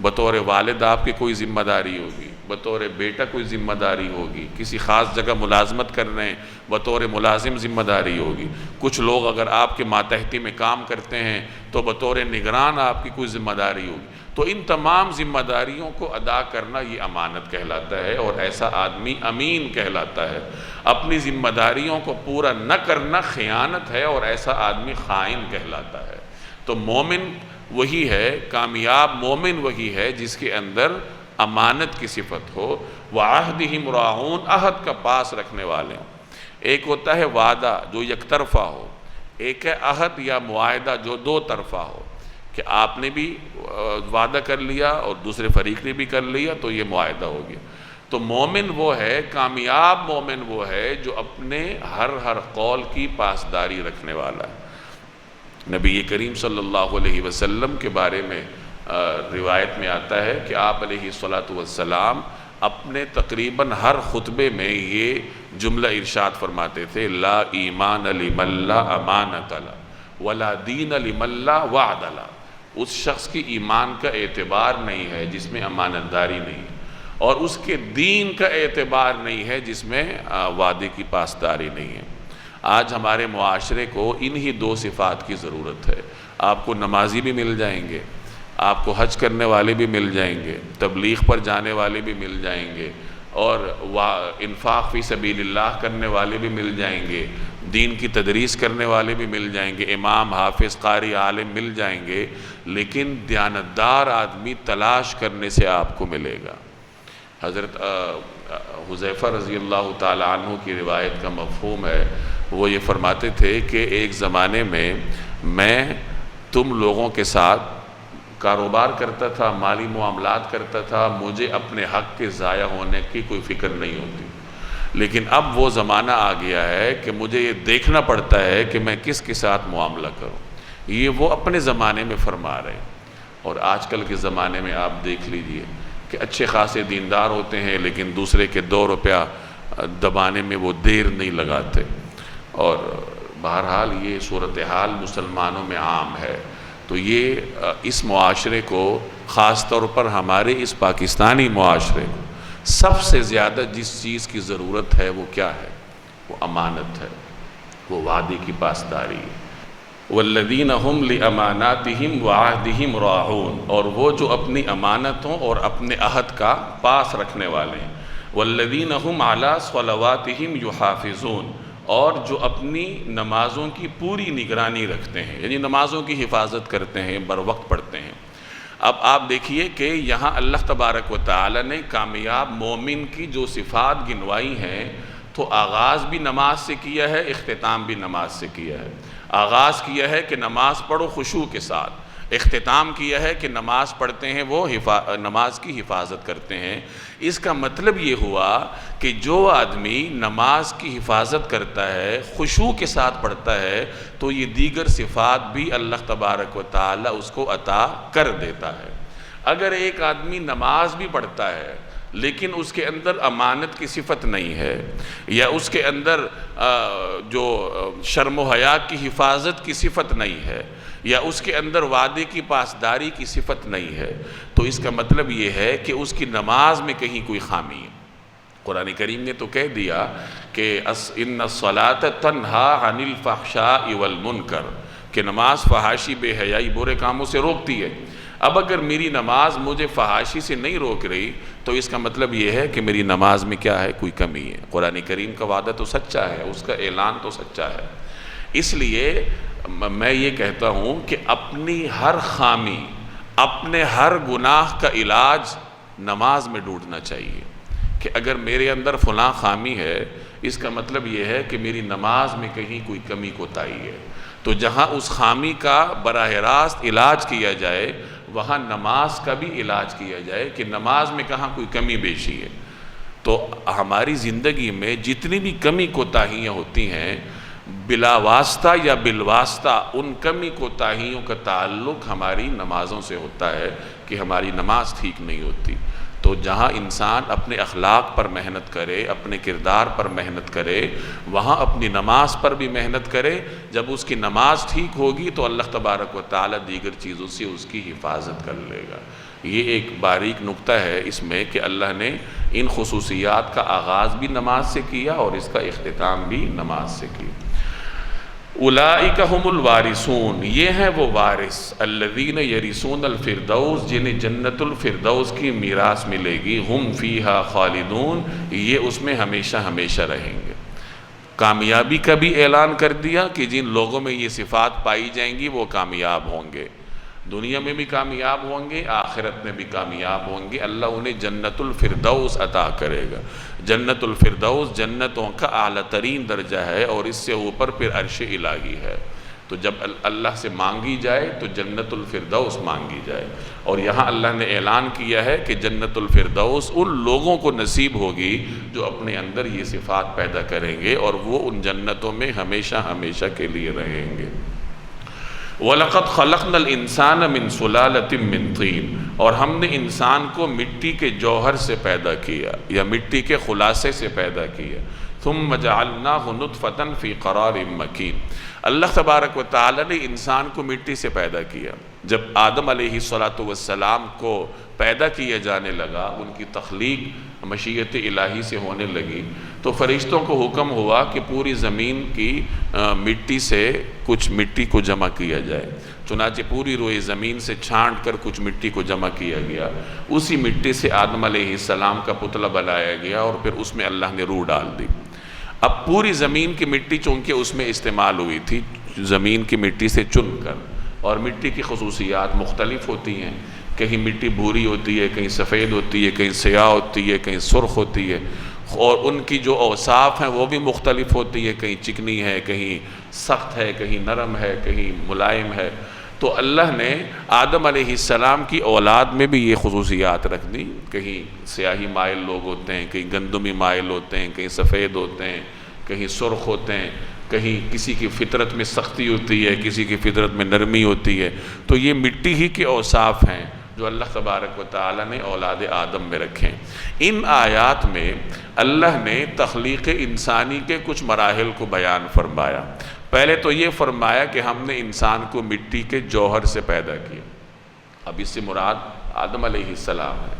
بطور والد آپ کی کوئی ذمہ داری ہوگی، بطور بیٹا کوئی ذمہ داری ہوگی، کسی خاص جگہ ملازمت کر رہے ہیں بطور ملازم ذمہ داری ہوگی، کچھ لوگ اگر آپ کے ماتحتی میں کام کرتے ہیں تو بطور نگران آپ کی کوئی ذمہ داری ہوگی۔ تو ان تمام ذمہ داریوں کو ادا کرنا یہ امانت کہلاتا ہے، اور ایسا آدمی امین کہلاتا ہے۔ اپنی ذمہ داریوں کو پورا نہ کرنا خیانت ہے، اور ایسا آدمی خائن کہلاتا ہے۔ تو مومن وہی ہے، کامیاب مومن وہی ہے جس کے اندر امانت کی صفت ہو۔ وَعَهْدِهِمْ رَاعُونَ، عہد کا پاس رکھنے والے ہوں۔ ایک ہوتا ہے وعدہ جو یک طرفہ ہو، ایک ہے عہد یا معاہدہ جو دو طرفہ ہو، کہ آپ نے بھی وعدہ کر لیا اور دوسرے فریق نے بھی کر لیا، تو یہ معاہدہ ہو گیا۔ تو مومن وہ ہے، کامیاب مومن وہ ہے جو اپنے ہر قول کی پاسداری رکھنے والا ہے۔ نبی کریم صلی اللہ علیہ وسلم کے بارے میں روایت میں آتا ہے کہ آپ علیہ السلام اپنے تقریباً ہر خطبے میں یہ جملہ ارشاد فرماتے تھے، لا ایمان لمن لا امانت له ولا دین لمن لا وعد له۔ اس شخص کی ایمان کا اعتبار نہیں ہے جس میں امانت داری نہیں ہے، اور اس کے دین کا اعتبار نہیں ہے جس میں وعدے کی پاسداری نہیں ہے۔ آج ہمارے معاشرے کو انہی دو صفات کی ضرورت ہے۔ آپ کو نمازی بھی مل جائیں گے، آپ کو حج کرنے والے بھی مل جائیں گے، تبلیغ پر جانے والے بھی مل جائیں گے، اور انفاق فی سبیل اللہ کرنے والے بھی مل جائیں گے، دین کی تدریس کرنے والے بھی مل جائیں گے، امام، حافظ، قاری، عالم مل جائیں گے، لیکن دیانتدار آدمی تلاش کرنے سے آپ کو ملے گا۔ حضرت حذیفہ رضی اللہ تعالی عنہ کی روایت کا مفہوم ہے، وہ یہ فرماتے تھے کہ ایک زمانے میں تم لوگوں کے ساتھ کاروبار کرتا تھا، مالی معاملات کرتا تھا، مجھے اپنے حق کے ضائع ہونے کی کوئی فکر نہیں ہوتی، لیکن اب وہ زمانہ آ گیا ہے کہ مجھے یہ دیکھنا پڑتا ہے کہ میں کس کے ساتھ معاملہ کروں۔ یہ وہ اپنے زمانے میں فرما رہے ہیں، اور آج کل کے زمانے میں آپ دیکھ لیجئے کہ اچھے خاصے دیندار ہوتے ہیں لیکن دوسرے کے 2 روپیہ دبانے میں وہ دیر نہیں لگاتے۔ اور بہرحال یہ صورتحال مسلمانوں میں عام ہے۔ تو یہ اس معاشرے کو، خاص طور پر ہمارے اس پاکستانی معاشرے کو، سب سے زیادہ جس چیز کی ضرورت ہے وہ کیا ہے؟ وہ امانت ہے، وہ وعدے کی پاسداری ہے۔ والذین هم لاماناتهم وعہدهم راعون، اور وہ جو اپنی امانتوں اور اپنے عہد کا پاس رکھنے والے ہیں۔ والذین هم علی صلواتهم یحافظون، اور جو اپنی نمازوں کی پوری نگرانی رکھتے ہیں، یعنی نمازوں کی حفاظت کرتے ہیں، بر وقت پڑھتے ہیں۔ اب آپ دیکھیے کہ یہاں اللہ تبارک و تعالی نے کامیاب مومن کی جو صفات گنوائی ہیں، تو آغاز بھی نماز سے کیا ہے، اختتام بھی نماز سے کیا ہے۔ آغاز کیا ہے کہ نماز پڑھو خشوع کے ساتھ، اختتام کیا ہے کہ نماز پڑھتے ہیں وہ نماز کی حفاظت کرتے ہیں۔ اس کا مطلب یہ ہوا کہ جو آدمی نماز کی حفاظت کرتا ہے، خشوع کے ساتھ پڑھتا ہے، تو یہ دیگر صفات بھی اللہ تبارک و تعالی اس کو عطا کر دیتا ہے۔ اگر ایک آدمی نماز بھی پڑھتا ہے لیکن اس کے اندر امانت کی صفت نہیں ہے، یا اس کے اندر جو شرم و حیا کی حفاظت کی صفت نہیں ہے، یا اس کے اندر وعدے کی پاسداری کی صفت نہیں ہے، تو اس کا مطلب یہ ہے کہ اس کی نماز میں کہیں کوئی خامی ہے۔ قرآن کریم نے تو کہہ دیا کہ ان الصلاۃ تنہا عن الفحشاء والمنکر، کہ نماز فحاشی بے حیائی برے کاموں سے روکتی ہے۔ اب اگر میری نماز مجھے فحاشی سے نہیں روک رہی تو اس کا مطلب یہ ہے کہ میری نماز میں کیا ہے، کوئی کمی ہے۔ قرآن کریم کا وعدہ تو سچا ہے، اس کا اعلان تو سچا ہے۔ اس لیے میں یہ کہتا ہوں کہ اپنی ہر خامی، اپنے ہر گناہ کا علاج نماز میں ڈھونڈنا چاہیے، کہ اگر میرے اندر فلاں خامی ہے، اس کا مطلب یہ ہے کہ میری نماز میں کہیں کوئی کمی کوتاہی ہے، تو جہاں اس خامی کا براہ راست علاج کیا جائے وہاں نماز کا بھی علاج کیا جائے کہ نماز میں کہاں کوئی کمی بیشی ہے۔ تو ہماری زندگی میں جتنی بھی کمی کوتاہیاں ہوتی ہیں، بلا واسطہ یا بالواسطہ ان کمی کوتاہیوں کا تعلق ہماری نمازوں سے ہوتا ہے کہ ہماری نماز ٹھیک نہیں ہوتی۔ تو جہاں انسان اپنے اخلاق پر محنت کرے، اپنے کردار پر محنت کرے، وہاں اپنی نماز پر بھی محنت کرے۔ جب اس کی نماز ٹھیک ہوگی تو اللہ تبارک و تعالی دیگر چیزوں سے اس کی حفاظت کر لے گا۔ یہ ایک باریک نکتہ ہے اس میں کہ اللہ نے ان خصوصیات کا آغاز بھی نماز سے کیا اور اس کا اختتام بھی نماز سے کیا۔ اولئک ھم الوارثون، یہ ہیں وہ وارث، الذین یرثون الفردوس، جنہیں جنت الفردوس کی میراث ملے گی، ہم فیہا خالدون، یہ اس میں ہمیشہ ہمیشہ رہیں گے۔ کامیابی کا بھی اعلان کر دیا کہ جن لوگوں میں یہ صفات پائی جائیں گی وہ کامیاب ہوں گے، دنیا میں بھی کامیاب ہوں گے، آخرت میں بھی کامیاب ہوں گے۔ اللہ انہیں جنت الفردوس عطا کرے گا۔ جنت الفردوس جنتوں کا اعلیٰ ترین درجہ ہے اور اس سے اوپر پھر عرش الہی ہے۔ تو جب اللہ سے مانگی جائے تو جنت الفردوس مانگی جائے، اور یہاں اللہ نے اعلان کیا ہے کہ جنت الفردوس ان لوگوں کو نصیب ہوگی جو اپنے اندر یہ صفات پیدا کریں گے، اور وہ ان جنتوں میں ہمیشہ ہمیشہ کے لیے رہیں گے۔ وَلَقَدْ خَلَقْنَا الْإِنسَانَ مِنْ صُلَالَةٍ مِّن طِينٍ، اور ہم نے انسان کو مٹی کے جوہر سے پیدا کیا یا مٹی کے خلاصے سے پیدا کیا۔ ثُمَّ جَعَلْنَاهُ نُطْفَةً فِي قَرَارٍ مَّكِينٍ، اللہ تبارک و تعالی نے انسان کو مٹی سے پیدا کیا۔ جب آدم علیہ السلام کو پیدا کیا جانے لگا، ان کی تخلیق مشیت الہی سے ہونے لگی، تو فرشتوں کو حکم ہوا کہ پوری زمین کی مٹی سے کچھ مٹی کو جمع کیا جائے۔ چنانچہ پوری روئے زمین سے چھانٹ کر کچھ مٹی کو جمع کیا گیا، اسی مٹی سے آدم علیہ السلام کا پتلا بنایا گیا اور پھر اس میں اللہ نے روح ڈال دی۔ اب پوری زمین کی مٹی چونکہ اس میں استعمال ہوئی تھی، زمین کی مٹی سے چن کر، اور مٹی کی خصوصیات مختلف ہوتی ہیں، کہیں مٹی بھوری ہوتی ہے، کہیں سفید ہوتی ہے، کہیں سیاہ ہوتی ہے، کہیں سرخ ہوتی ہے، اور ان کی جو اوصاف ہیں وہ بھی مختلف ہوتی ہے، کہیں چکنی ہے، کہیں سخت ہے، کہیں نرم ہے، کہیں ملائم ہے۔ تو اللہ نے آدم علیہ السلام کی اولاد میں بھی یہ خصوصیات رکھ دی، کہیں سیاہی مائل لوگ ہوتے ہیں، کہیں گندمی مائل ہوتے ہیں، کہیں سفید ہوتے ہیں، کہیں سرخ ہوتے ہیں، کہیں کسی کی فطرت میں سختی ہوتی ہے، کسی کی فطرت میں نرمی ہوتی ہے۔ تو یہ مٹی ہی کے اوصاف ہیں جو اللہ تبارک و تعالی نے اولاد آدم میں رکھیں۔ ان آیات میں اللہ نے تخلیق انسانی کے کچھ مراحل کو بیان فرمایا۔ پہلے تو یہ فرمایا کہ ہم نے انسان کو مٹی کے جوہر سے پیدا کیا، اب اس سے مراد آدم علیہ السلام ہے۔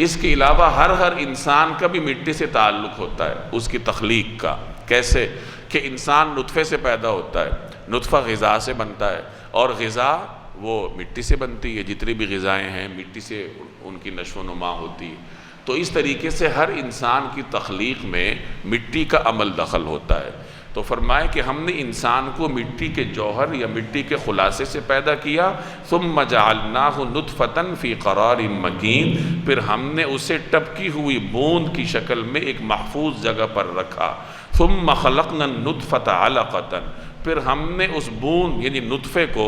اس کے علاوہ ہر انسان کا بھی مٹی سے تعلق ہوتا ہے، اس کی تخلیق کا۔ کیسے کہ انسان نطفے سے پیدا ہوتا ہے، نطفہ غذا سے بنتا ہے، اور غذا وہ مٹی سے بنتی ہے، جتنی بھی غذائیں ہیں مٹی سے ان کی نشو و نما ہوتی ہے۔ تو اس طریقے سے ہر انسان کی تخلیق میں مٹی کا عمل دخل ہوتا ہے۔ تو فرمائے کہ ہم نے انسان کو مٹی کے جوہر یا مٹی کے خلاصے سے پیدا کیا، ثم جعلناہ نطفۃ فی قرار مکین، پھر ہم نے اسے ٹپکی ہوئی بوند کی شکل میں ایک محفوظ جگہ پر رکھا۔ ثم خلقنا النطفۃ علقۃ، پھر ہم نے اس بوند یعنی نطفے کو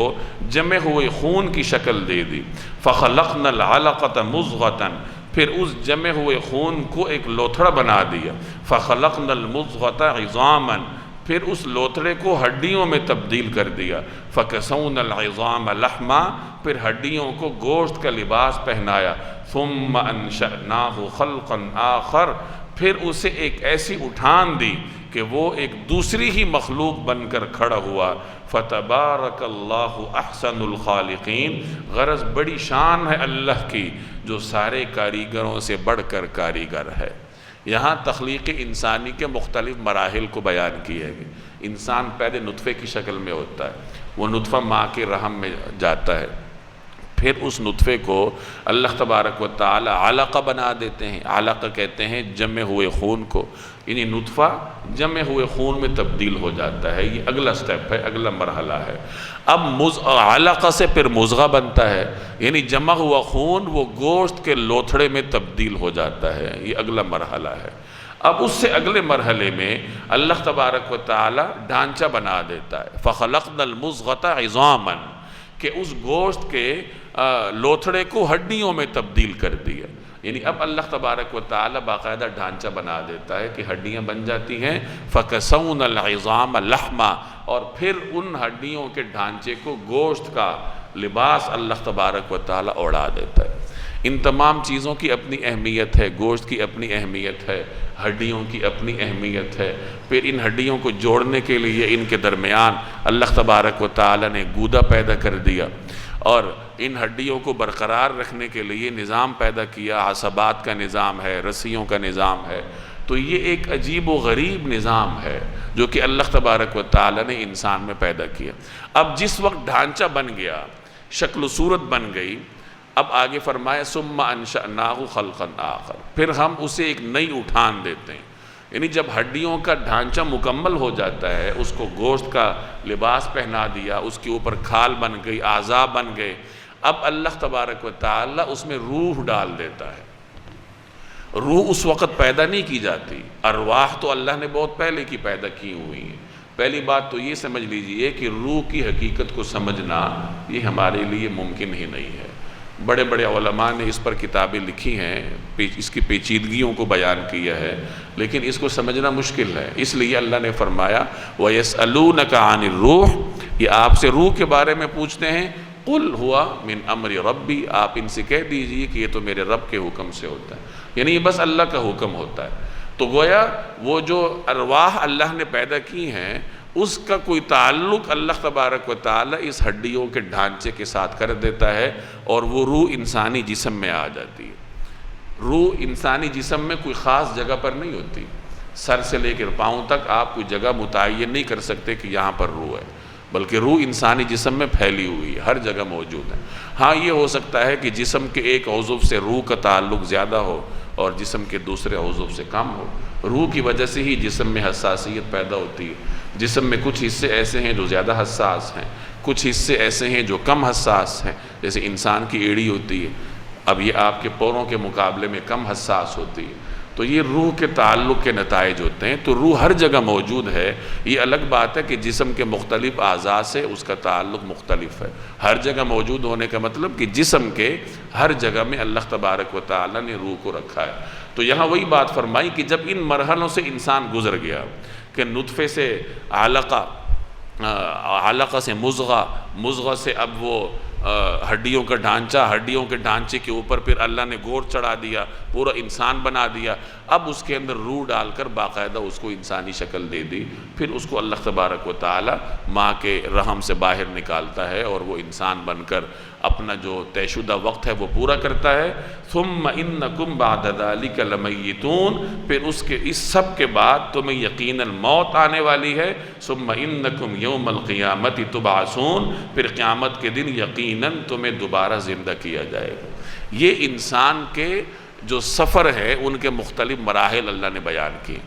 جمع ہوئے خون کی شکل دے دی۔ فخلقنا العلقۃ مضغۃ، پھر اس جمع ہوئے خون کو ایک لوتھڑا بنا دیا۔ فخلقنا المضغۃ عظاما، پھر اس لوتھڑے کو ہڈیوں میں تبدیل کر دیا، فَكَسَوْنَ الْعِظَامَ لَحْمًا، پھر ہڈیوں کو گوشت کا لباس پہنایا، ثُمَّ أَنشَأْنَاهُ خَلْقًا آخر، پھر اسے ایک ایسی اٹھان دی کہ وہ ایک دوسری ہی مخلوق بن کر کھڑا ہوا، فَتَبَارَكَ اللَّهُ أَحْسَنُ الْخَالِقِينَ، غرض بڑی شان ہے اللہ کی جو سارے کاریگروں سے بڑھ کر کاریگر ہے۔ یہاں تخلیق انسانی کے مختلف مراحل کو بیان کیے گئے۔ انسان پہلے نطفے کی شکل میں ہوتا ہے، وہ نطفہ ماں کے رحم میں جاتا ہے، پھر اس نطفے کو اللہ تبارک و تعالی علقہ بنا دیتے ہیں۔ علقہ کہتے ہیں جمے ہوئے خون کو، یعنی نطفہ جمے ہوئے خون میں تبدیل ہو جاتا ہے۔ یہ اگلا سٹیپ ہے، اگلا مرحلہ ہے۔ اب علقہ سے پھر مضغہ بنتا ہے، یعنی جمع ہوا خون وہ گوشت کے لوتھڑے میں تبدیل ہو جاتا ہے۔ یہ اگلا مرحلہ ہے۔ اب اس سے اگلے مرحلے میں اللہ تبارک و تعالی ڈھانچہ بنا دیتا ہے، فَخَلَقْنَا الْمُضْغَةَ عِظَامًا، کہ اس گوشت کے لوتھڑے کو ہڈیوں میں تبدیل کر دیا۔ یعنی اب اللہ تبارک و تعالی باقاعدہ ڈھانچہ بنا دیتا ہے کہ ہڈیاں بن جاتی ہیں، فَكَسَوْنَ الْعِظَامَ لَحْمًا، اور پھر ان ہڈیوں کے ڈھانچے کو گوشت کا لباس اللہ تبارک و تعالی اڑا دیتا ہے۔ ان تمام چیزوں کی اپنی اہمیت ہے، گوشت کی اپنی اہمیت ہے، ہڈیوں کی اپنی اہمیت ہے۔ پھر ان ہڈیوں کو جوڑنے کے لیے ان کے درمیان اللہ تبارک و تعالی نے گودا پیدا کر دیا، اور ان ہڈیوں کو برقرار رکھنے کے لیے نظام پیدا کیا، عصبات کا نظام ہے، رسیوں کا نظام ہے۔ تو یہ ایک عجیب و غریب نظام ہے جو کہ اللہ تبارک و تعالی نے انسان میں پیدا کیا۔ اب جس وقت ڈھانچہ بن گیا، شکل و صورت بن گئی، اب آگے فرمایا ثُمَّ أَنشَأْنَاهُ خَلْقًا آخر، پھر ہم اسے ایک نئی اٹھان دیتے ہیں۔ یعنی جب ہڈیوں کا ڈھانچہ مکمل ہو جاتا ہے، اس کو گوشت کا لباس پہنا دیا، اس کے اوپر کھال بن گئی، اعضاء بن گئے، اب اللہ تبارک و تعالی اس میں روح ڈال دیتا ہے۔ روح اس وقت پیدا نہیں کی جاتی، ارواح تو اللہ نے بہت پہلے کی پیدا کی ہوئی ہیں۔ پہلی بات تو یہ سمجھ لیجئے کہ روح کی حقیقت کو سمجھنا یہ ہمارے لیے ممکن ہی نہیں ہے۔ بڑے بڑے علماء نے اس پر کتابیں لکھی ہیں، اس کی پیچیدگیوں کو بیان کیا ہے، لیکن اس کو سمجھنا مشکل ہے۔ اس لیے اللہ نے فرمایا وَيَسْأَلُونَكَ عَنِ الرُّوحِ، یہ آپ سے روح کے بارے میں پوچھتے ہیں، قُلْ هُوَ مِنْ أَمْرِ رَبِّي، آپ ان سے کہہ دیجئے کہ یہ تو میرے رب کے حکم سے ہوتا ہے، یعنی یہ بس اللہ کا حکم ہوتا ہے۔ تو گویا وہ جو ارواح اللہ نے پیدا کی ہیں اس کا کوئی تعلق اللہ تبارک و تعالی اس ہڈیوں کے ڈھانچے کے ساتھ کر دیتا ہے، اور وہ روح انسانی جسم میں آ جاتی ہے۔ روح انسانی جسم میں کوئی خاص جگہ پر نہیں ہوتی، سر سے لے کر پاؤں تک آپ کوئی جگہ متعین نہیں کر سکتے کہ یہاں پر روح ہے، بلکہ روح انسانی جسم میں پھیلی ہوئی ہے، ہر جگہ موجود ہے۔ ہاں یہ ہو سکتا ہے کہ جسم کے ایک عضو سے روح کا تعلق زیادہ ہو اور جسم کے دوسرے عضو سے کم ہو۔ روح کی وجہ سے ہی جسم میں حساسیت پیدا ہوتی ہے۔ جسم میں کچھ حصے ایسے ہیں جو زیادہ حساس ہیں، کچھ حصے ایسے ہیں جو کم حساس ہیں، جیسے انسان کی ایڑی ہوتی ہے، اب یہ آپ کے پوروں کے مقابلے میں کم حساس ہوتی ہے۔ تو یہ روح کے تعلق کے نتائج ہوتے ہیں۔ تو روح ہر جگہ موجود ہے، یہ الگ بات ہے کہ جسم کے مختلف اعضاء سے اس کا تعلق مختلف ہے۔ ہر جگہ موجود ہونے کا مطلب کہ جسم کے ہر جگہ میں اللہ تبارک و تعالی نے روح کو رکھا ہے۔ تو یہاں وہی بات فرمائی کہ جب ان مرحلوں سے انسان گزر گیا کہ نطفے سے علقہ، علقہ سے مضغہ سے اب وہ ہڈیوں کا ڈھانچہ، ہڈیوں کے ڈھانچے کے اوپر پھر اللہ نے گوشت چڑھا دیا، پورا انسان بنا دیا، اب اس کے اندر روح ڈال کر باقاعدہ اس کو انسانی شکل دے دی، پھر اس کو اللہ تبارک و تعالی ماں کے رحم سے باہر نکالتا ہے اور وہ انسان بن کر اپنا جو طے شدہ وقت ہے وہ پورا کرتا ہے۔ ثم انکم بعد ذلک لمیتون، پھر اس سب کے بعد تمہیں یقیناً موت آنے والی ہے۔ ثم انکم یوم القیامت تبعثون، پھر قیامت کے دن یقیناً تمہیں دوبارہ زندہ کیا جائے گا۔ یہ انسان کے جو سفر ہے ان کے مختلف مراحل اللہ نے بیان کی۔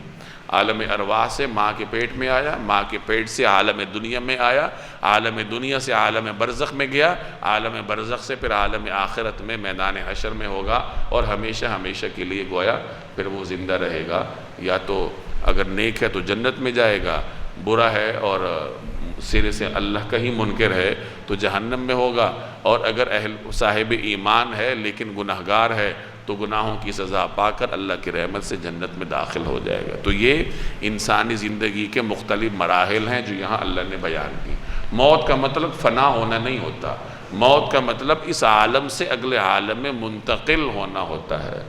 عالم ارواح سے ماں کے پیٹ میں آیا، ماں کے پیٹ سے عالم دنیا میں آیا، عالم دنیا سے عالم برزخ میں گیا، عالم برزخ سے پھر عالم آخرت میں میدان حشر میں ہوگا، اور ہمیشہ ہمیشہ کے لیے گویا پھر وہ زندہ رہے گا۔ یا تو اگر نیک ہے تو جنت میں جائے گا، برا ہے اور سرے سے اللہ کا ہی منکر ہے تو جہنم میں ہوگا، اور اگر صاحب ایمان ہے لیکن گناہگار ہے تو گناہوں کی سزا پا کر اللہ کی رحمت سے جنت میں داخل ہو جائے گا۔ تو یہ انسانی زندگی کے مختلف مراحل ہیں جو یہاں اللہ نے بیان کی۔ موت کا مطلب فنا ہونا نہیں ہوتا، موت کا مطلب اس عالم سے اگلے عالم میں منتقل ہونا ہوتا ہے۔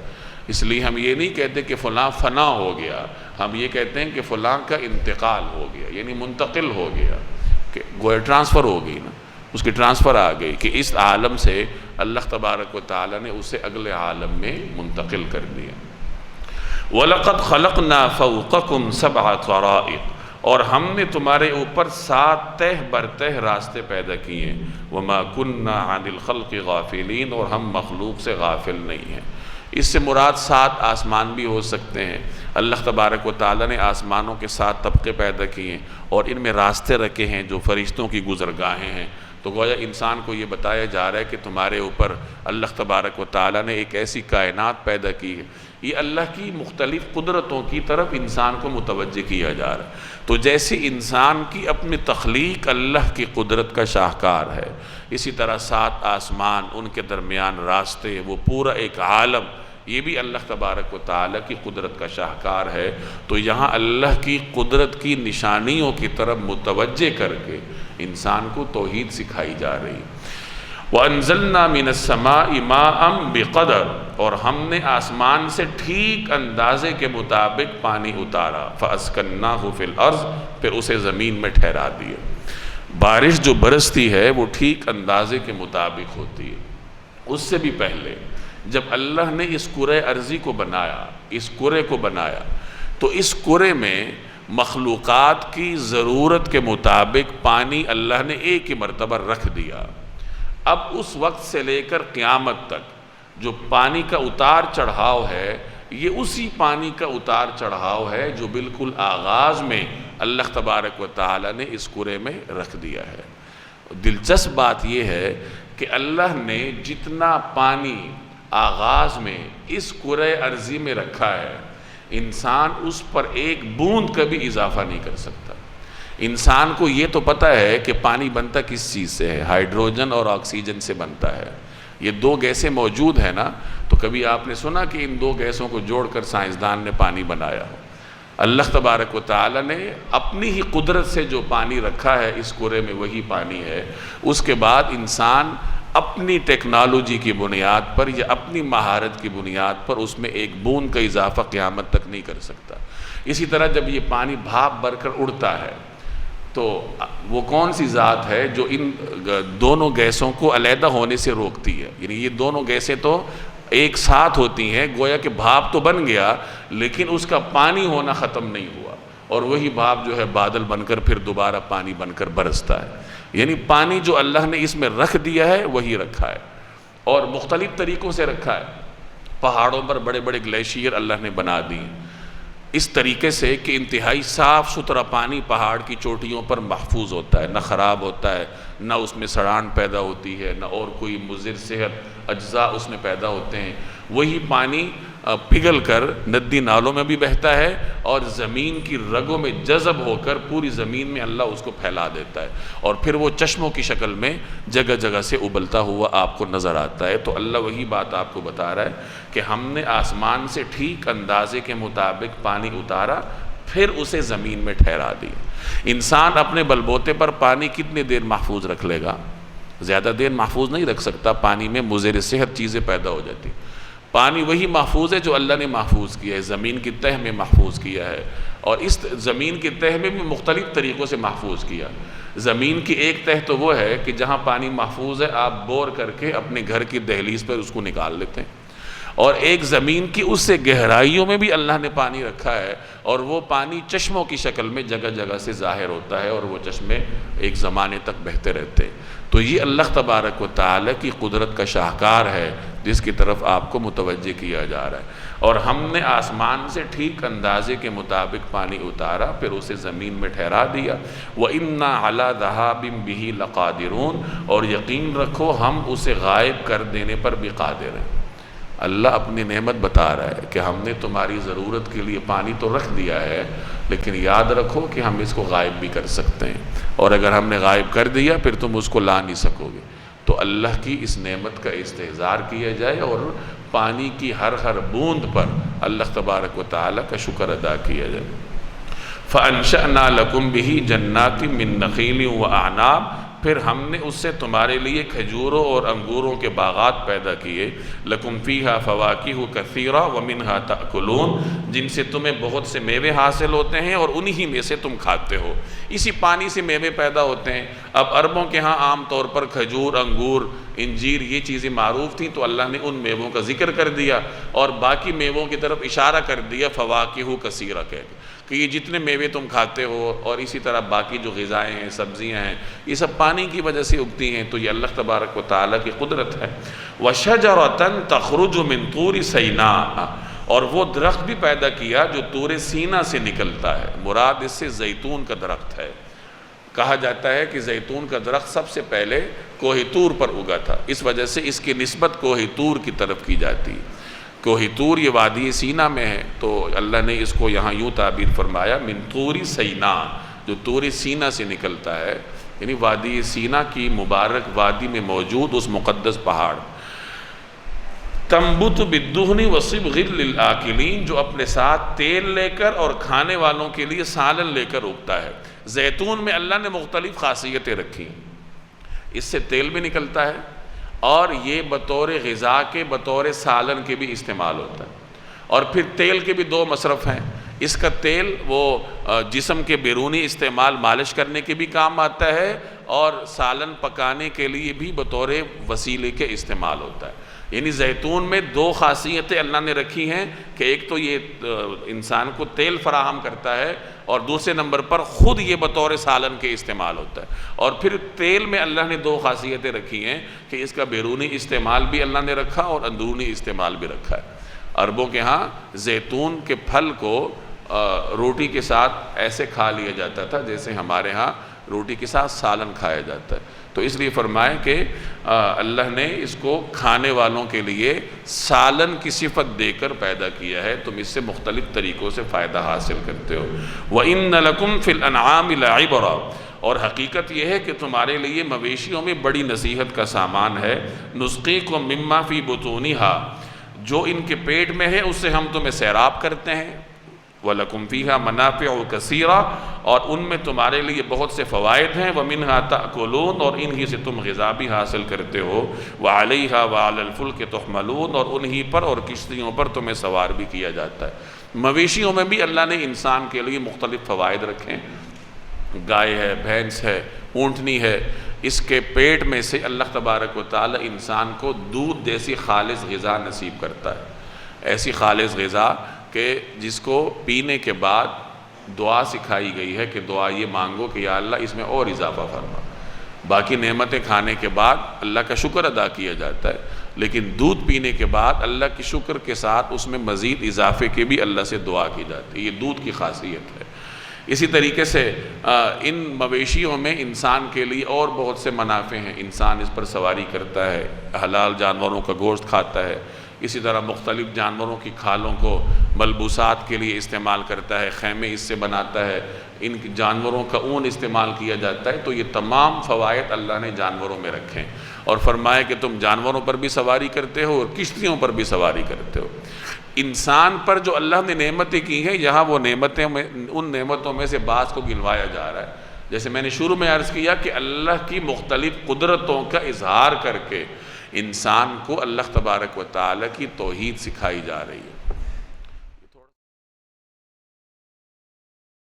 اس لیے ہم یہ نہیں کہتے کہ فلاں فنا ہو گیا، ہم یہ کہتے ہیں کہ فلاں کا انتقال ہو گیا، یعنی منتقل ہو گیا، کہ گویا ٹرانسفر ہو گئی نا، اس کی ٹرانسفر آ گئی کہ اس عالم سے اللہ تبارک و تعالی نے اسے اگلے عالم میں منتقل کر دیا۔ وَلَقَدْ خَلَقْنَا فَوْقَكُمْ سَبْعَ طَرَائِقَ، اور ہم نے تمہارے اوپر 7 تہ بر تہ راستے پیدا کیے۔ وَمَا كُنَّا عَنِ الْخَلْقِ غَافِلِينَ، اور ہم مخلوق سے غافل نہیں ہیں۔ اس سے مراد 7 آسمان بھی ہو سکتے ہیں۔ اللہ تبارک و تعالیٰ نے آسمانوں کے 7 طبقے پیدا کیے اور ان میں راستے رکھے ہیں جو فرشتوں کی گزرگاہیں ہیں۔ تو گویا انسان کو یہ بتایا جا رہا ہے کہ تمہارے اوپر اللہ تبارک و تعالیٰ نے ایک ایسی کائنات پیدا کی ہے۔ یہ اللہ کی مختلف قدرتوں کی طرف انسان کو متوجہ کیا جا رہا ہے۔ تو جیسے انسان کی اپنی تخلیق اللہ کی قدرت کا شاہکار ہے، اسی طرح 7 آسمان، ان کے درمیان راستے، وہ پورا ایک عالم، یہ بھی اللہ تبارک و تعالیٰ کی قدرت کا شاہکار ہے۔ تو یہاں اللہ کی قدرت کی نشانیوں کی طرف متوجہ کر کے انسان کو توحید سکھائی جا رہی۔ وَأَنزَلْنَا مِنَ السَّمَاءِ مَاءً بِقَدَرٍ، اور ہم نے آسمان سے ٹھیک اندازے کے مطابق پانی اتارا۔ فَأَسْكَنَّاهُ فِي الْأَرْضِ، پھر اسے زمین میں ٹھہرا دیا۔ بارش جو برستی ہے وہ ٹھیک اندازے کے مطابق ہوتی ہے۔ اس سے بھی پہلے جب اللہ نے اس کرۂ ارضی کو بنایا، اس کرے کو بنایا، تو اس کرے میں مخلوقات کی ضرورت کے مطابق پانی اللہ نے ایک ہی مرتبہ رکھ دیا۔ اب اس وقت سے لے کر قیامت تک جو پانی کا اتار چڑھاؤ ہے، یہ اسی پانی کا اتار چڑھاؤ ہے جو بالکل آغاز میں اللہ تبارک و تعالیٰ نے اس کرے میں رکھ دیا ہے۔ دلچسپ بات یہ ہے کہ اللہ نے جتنا پانی آغاز میں اس کرۂ ارضی میں رکھا ہے، انسان اس پر ایک بوند کبھی اضافہ نہیں کر سکتا۔ انسان کو یہ تو پتہ ہے کہ پانی بنتا کس چیز سے ہے، ہائیڈروجن اور آکسیجن سے بنتا ہے۔ یہ 2 گیسیں موجود ہیں نا، تو کبھی آپ نے سنا کہ ان 2 گیسوں کو جوڑ کر سائنسدان نے پانی بنایا ہو؟ اللہ تبارک و تعالیٰ نے اپنی ہی قدرت سے جو پانی رکھا ہے اس کرے میں، وہی پانی ہے۔ اس کے بعد انسان اپنی ٹیکنالوجی کی بنیاد پر یا اپنی مہارت کی بنیاد پر اس میں ایک بوند کا اضافہ قیامت تک نہیں کر سکتا۔ اسی طرح جب یہ پانی بھاپ بھر کر اڑتا ہے تو وہ کون سی ذات ہے جو ان دونوں گیسوں کو علیحدہ ہونے سے روکتی ہے؟ یعنی یہ دونوں گیسیں تو ایک ساتھ ہوتی ہیں، گویا کہ بھاپ تو بن گیا لیکن اس کا پانی ہونا ختم نہیں ہوا، اور وہی بھاپ جو ہے بادل بن کر پھر دوبارہ پانی بن کر برستا ہے۔ یعنی پانی جو اللہ نے اس میں رکھ دیا ہے وہی رکھا ہے، اور مختلف طریقوں سے رکھا ہے۔ پہاڑوں پر بڑے بڑے گلیشیئر اللہ نے بنا دی اس طریقے سے کہ انتہائی صاف ستھرا پانی پہاڑ کی چوٹیوں پر محفوظ ہوتا ہے، نہ خراب ہوتا ہے، نہ اس میں سڑان پیدا ہوتی ہے، نہ اور کوئی مضر صحت اجزاء اس میں پیدا ہوتے ہیں۔ وہی پانی پگھل کر ندی نالوں میں بھی بہتا ہے اور زمین کی رگوں میں جذب ہو کر پوری زمین میں اللہ اس کو پھیلا دیتا ہے، اور پھر وہ چشموں کی شکل میں جگہ جگہ سے ابلتا ہوا آپ کو نظر آتا ہے۔ تو اللہ وہی بات آپ کو بتا رہا ہے کہ ہم نے آسمان سے ٹھیک اندازے کے مطابق پانی اتارا، پھر اسے زمین میں ٹھہرا دیا۔ انسان اپنے بل بوتے پر پانی کتنی دیر محفوظ رکھ لے گا؟ زیادہ دیر محفوظ نہیں رکھ سکتا، پانی میں مضر صحت چیزیں پیدا ہو جاتی۔ پانی وہی محفوظ ہے جو اللہ نے محفوظ کیا ہے، زمین کی تہ میں محفوظ کیا ہے، اور اس زمین کی تہ میں بھی مختلف طریقوں سے محفوظ کیا۔ زمین کی ایک تہ تو وہ ہے کہ جہاں پانی محفوظ ہے آپ بور کر کے اپنے گھر کی دہلیز پر اس کو نکال لیتے ہیں، اور ایک زمین کی اس سے گہرائیوں میں بھی اللہ نے پانی رکھا ہے، اور وہ پانی چشموں کی شکل میں جگہ جگہ سے ظاہر ہوتا ہے، اور وہ چشمے ایک زمانے تک بہتے رہتے ہیں۔ تو یہ اللہ تبارک و تعالیٰ کی قدرت کا شاہکار ہے جس کی طرف آپ کو متوجہ کیا جا رہا ہے۔ اور ہم نے آسمان سے ٹھیک اندازے کے مطابق پانی اتارا، پھر اسے زمین میں ٹھہرا دیا۔ وَإِنَّا عَلَىٰ ذَهَابٍ بِهِ لَقَادِرُونَ، اور یقین رکھو ہم اسے غائب کر دینے پر بھی قادر ہیں۔ اللہ اپنی نعمت بتا رہا ہے کہ ہم نے تمہاری ضرورت کے لیے پانی تو رکھ دیا ہے، لیکن یاد رکھو کہ ہم اس کو غائب بھی کر سکتے ہیں، اور اگر ہم نے غائب کر دیا پھر تم اس کو لا نہیں سکو گے۔ تو اللہ کی اس نعمت کا استحضار کیا جائے اور پانی کی ہر بوند پر اللہ تبارک و تعالیٰ کا شکر ادا کیا جائے۔ فَأَنشَأْنَا لَكُمْ بِهِ جَنَّاتٍ مِّن نَخِيلٍ وَأَعْنَابٍ، پھر ہم نے اس سے تمہارے لیے کھجوروں اور انگوروں کے باغات پیدا کیے، لَكُمْ فِيهَا فَوَاكِهُ كَثِيرًا وَمِنْهَا تَأْكُلُونَ، جن سے تمہیں بہت سے میوے حاصل ہوتے ہیں اور انہی میں سے تم کھاتے ہو۔ اسی پانی سے میوے پیدا ہوتے ہیں۔ اب عربوں کے ہاں عام طور پر کھجور، انگور، انجیر یہ چیزیں معروف تھیں، تو اللہ نے ان میووں کا ذکر کر دیا اور باقی میووں کی طرف اشارہ کر دیا فَوَاكِهُ كَثِيرًا کہہ کہ یہ جتنے میوے تم کھاتے ہو اور اسی طرح باقی جو غذائیں ہیں، سبزیاں ہیں، یہ سب پانی کی وجہ سے اگتی ہیں۔ تو یہ اللہ تبارک و تعالیٰ کی قدرت ہے۔ وَشَجَرَةً تَخْرُجُ مِن طُورِ سَيْنَاءَ، اور وہ درخت بھی پیدا کیا جو طور سینا سے نکلتا ہے۔ مراد اس سے زیتون کا درخت ہے۔ کہا جاتا ہے کہ زیتون کا درخت سب سے پہلے کوہ طور پر اگا تھا، اس وجہ سے اس کی نسبت کوہ طور کی طرف کی جاتی ہے۔ کوہ طور یہ وادی سینا میں ہے، تو اللہ نے اس کو یہاں یوں تعبیر فرمایا من طور سینا، جو طور سینا سے نکلتا ہے، یعنی وادی سینا کی مبارک وادی میں موجود اس مقدس پہاڑ۔ تنبت بالدہن وصبغ للآکلین، جو اپنے ساتھ تیل لے کر اور کھانے والوں کے لیے سالن لے کر اگتا ہے۔ زیتون میں اللہ نے مختلف خاصیتیں رکھی، اس سے تیل بھی نکلتا ہے اور یہ بطور غذا کے بطور سالن کے بھی استعمال ہوتا ہے۔ اور پھر تیل کے بھی دو مصرف ہیں، اس کا تیل وہ جسم کے بیرونی استعمال مالش کرنے کے بھی کام آتا ہے اور سالن پکانے کے لیے بھی بطور وسیلے کے استعمال ہوتا ہے۔ یعنی زیتون میں دو خاصیتیں اللہ نے رکھی ہیں کہ ایک تو یہ انسان کو تیل فراہم کرتا ہے اور دوسرے نمبر پر خود یہ بطور سالن کے استعمال ہوتا ہے۔ اور پھر تیل میں اللہ نے دو خاصیتیں رکھی ہیں کہ اس کا بیرونی استعمال بھی اللہ نے رکھا اور اندرونی استعمال بھی رکھا ہے۔ عربوں کے ہاں زیتون کے پھل کو روٹی کے ساتھ ایسے کھا لیا جاتا تھا جیسے ہمارے ہاں روٹی کے ساتھ سالن کھایا جاتا ہے۔ تو اس لیے فرمائے کہ اللہ نے اس کو کھانے والوں کے لیے سالن کی صفت دے کر پیدا کیا ہے، تم اس سے مختلف طریقوں سے فائدہ حاصل کرتے ہو۔ وَإِنَّ لَكُمْ فِي الْأَنْعَامِ لَعِبْرًا، اور حقیقت یہ ہے کہ تمہارے لیے مویشیوں میں بڑی نصیحت کا سامان ہے۔ نُسْقِيكُم مِّمَّا فِي بُطُونِهَا، جو ان کے پیٹ میں ہے اس سے ہم تمہیں سیراب کرتے ہیں۔ وَلَكُمْ فِيهَا مَنَافِعُ كَثِيرًا، اور ان میں تمہارے لیے بہت سے فوائد ہیں۔ وَمِنْهَا تَأْكُلُونَ، اور انہی سے تم غذا بھی حاصل کرتے ہو۔ وَعَلَيْهَا وَعَلَى الْفُلْكِ تُحْمَلُونَ، اور انہی پر اور کشتیوں پر تمہیں سوار بھی کیا جاتا ہے۔ مویشیوں میں بھی اللہ نے انسان کے لیے مختلف فوائد رکھے ہیں۔ گائے ہے، بھینس ہے، اونٹنی ہے، اس کے پیٹ میں سے اللہ تبارک و تعالی انسان کو دودھ جیسی خالص غذا نصیب کرتا ہے، ایسی خالص غذا کہ جس کو پینے کے بعد دعا سکھائی گئی ہے کہ دعا یہ مانگو کہ یا اللہ اس میں اور اضافہ فرما۔ باقی نعمتیں کھانے کے بعد اللہ کا شکر ادا کیا جاتا ہے، لیکن دودھ پینے کے بعد اللہ کی شکر کے ساتھ اس میں مزید اضافے کی بھی اللہ سے دعا کی جاتی ہے۔ یہ دودھ کی خاصیت ہے۔ اسی طریقے سے ان مویشیوں میں انسان کے لیے اور بہت سے منافع ہیں۔ انسان اس پر سواری کرتا ہے، حلال جانوروں کا گوشت کھاتا ہے، اسی طرح مختلف جانوروں کی کھالوں کو ملبوسات کے لیے استعمال کرتا ہے، خیمے اس سے بناتا ہے، ان جانوروں کا اون استعمال کیا جاتا ہے۔ تو یہ تمام فوائد اللہ نے جانوروں میں رکھے ہیں اور فرمایا کہ تم جانوروں پر بھی سواری کرتے ہو اور کشتیوں پر بھی سواری کرتے ہو۔ انسان پر جو اللہ نے نعمتیں کی ہیں، یہاں وہ نعمتیں میں ان نعمتوں میں سے بعض کو گنوایا جا رہا ہے۔ جیسے میں نے شروع میں عرض کیا کہ اللہ کی مختلف قدرتوں کا اظہار کر کے انسان کو اللہ تبارک و تعالیٰ کی توحید سکھائی جا رہی ہے۔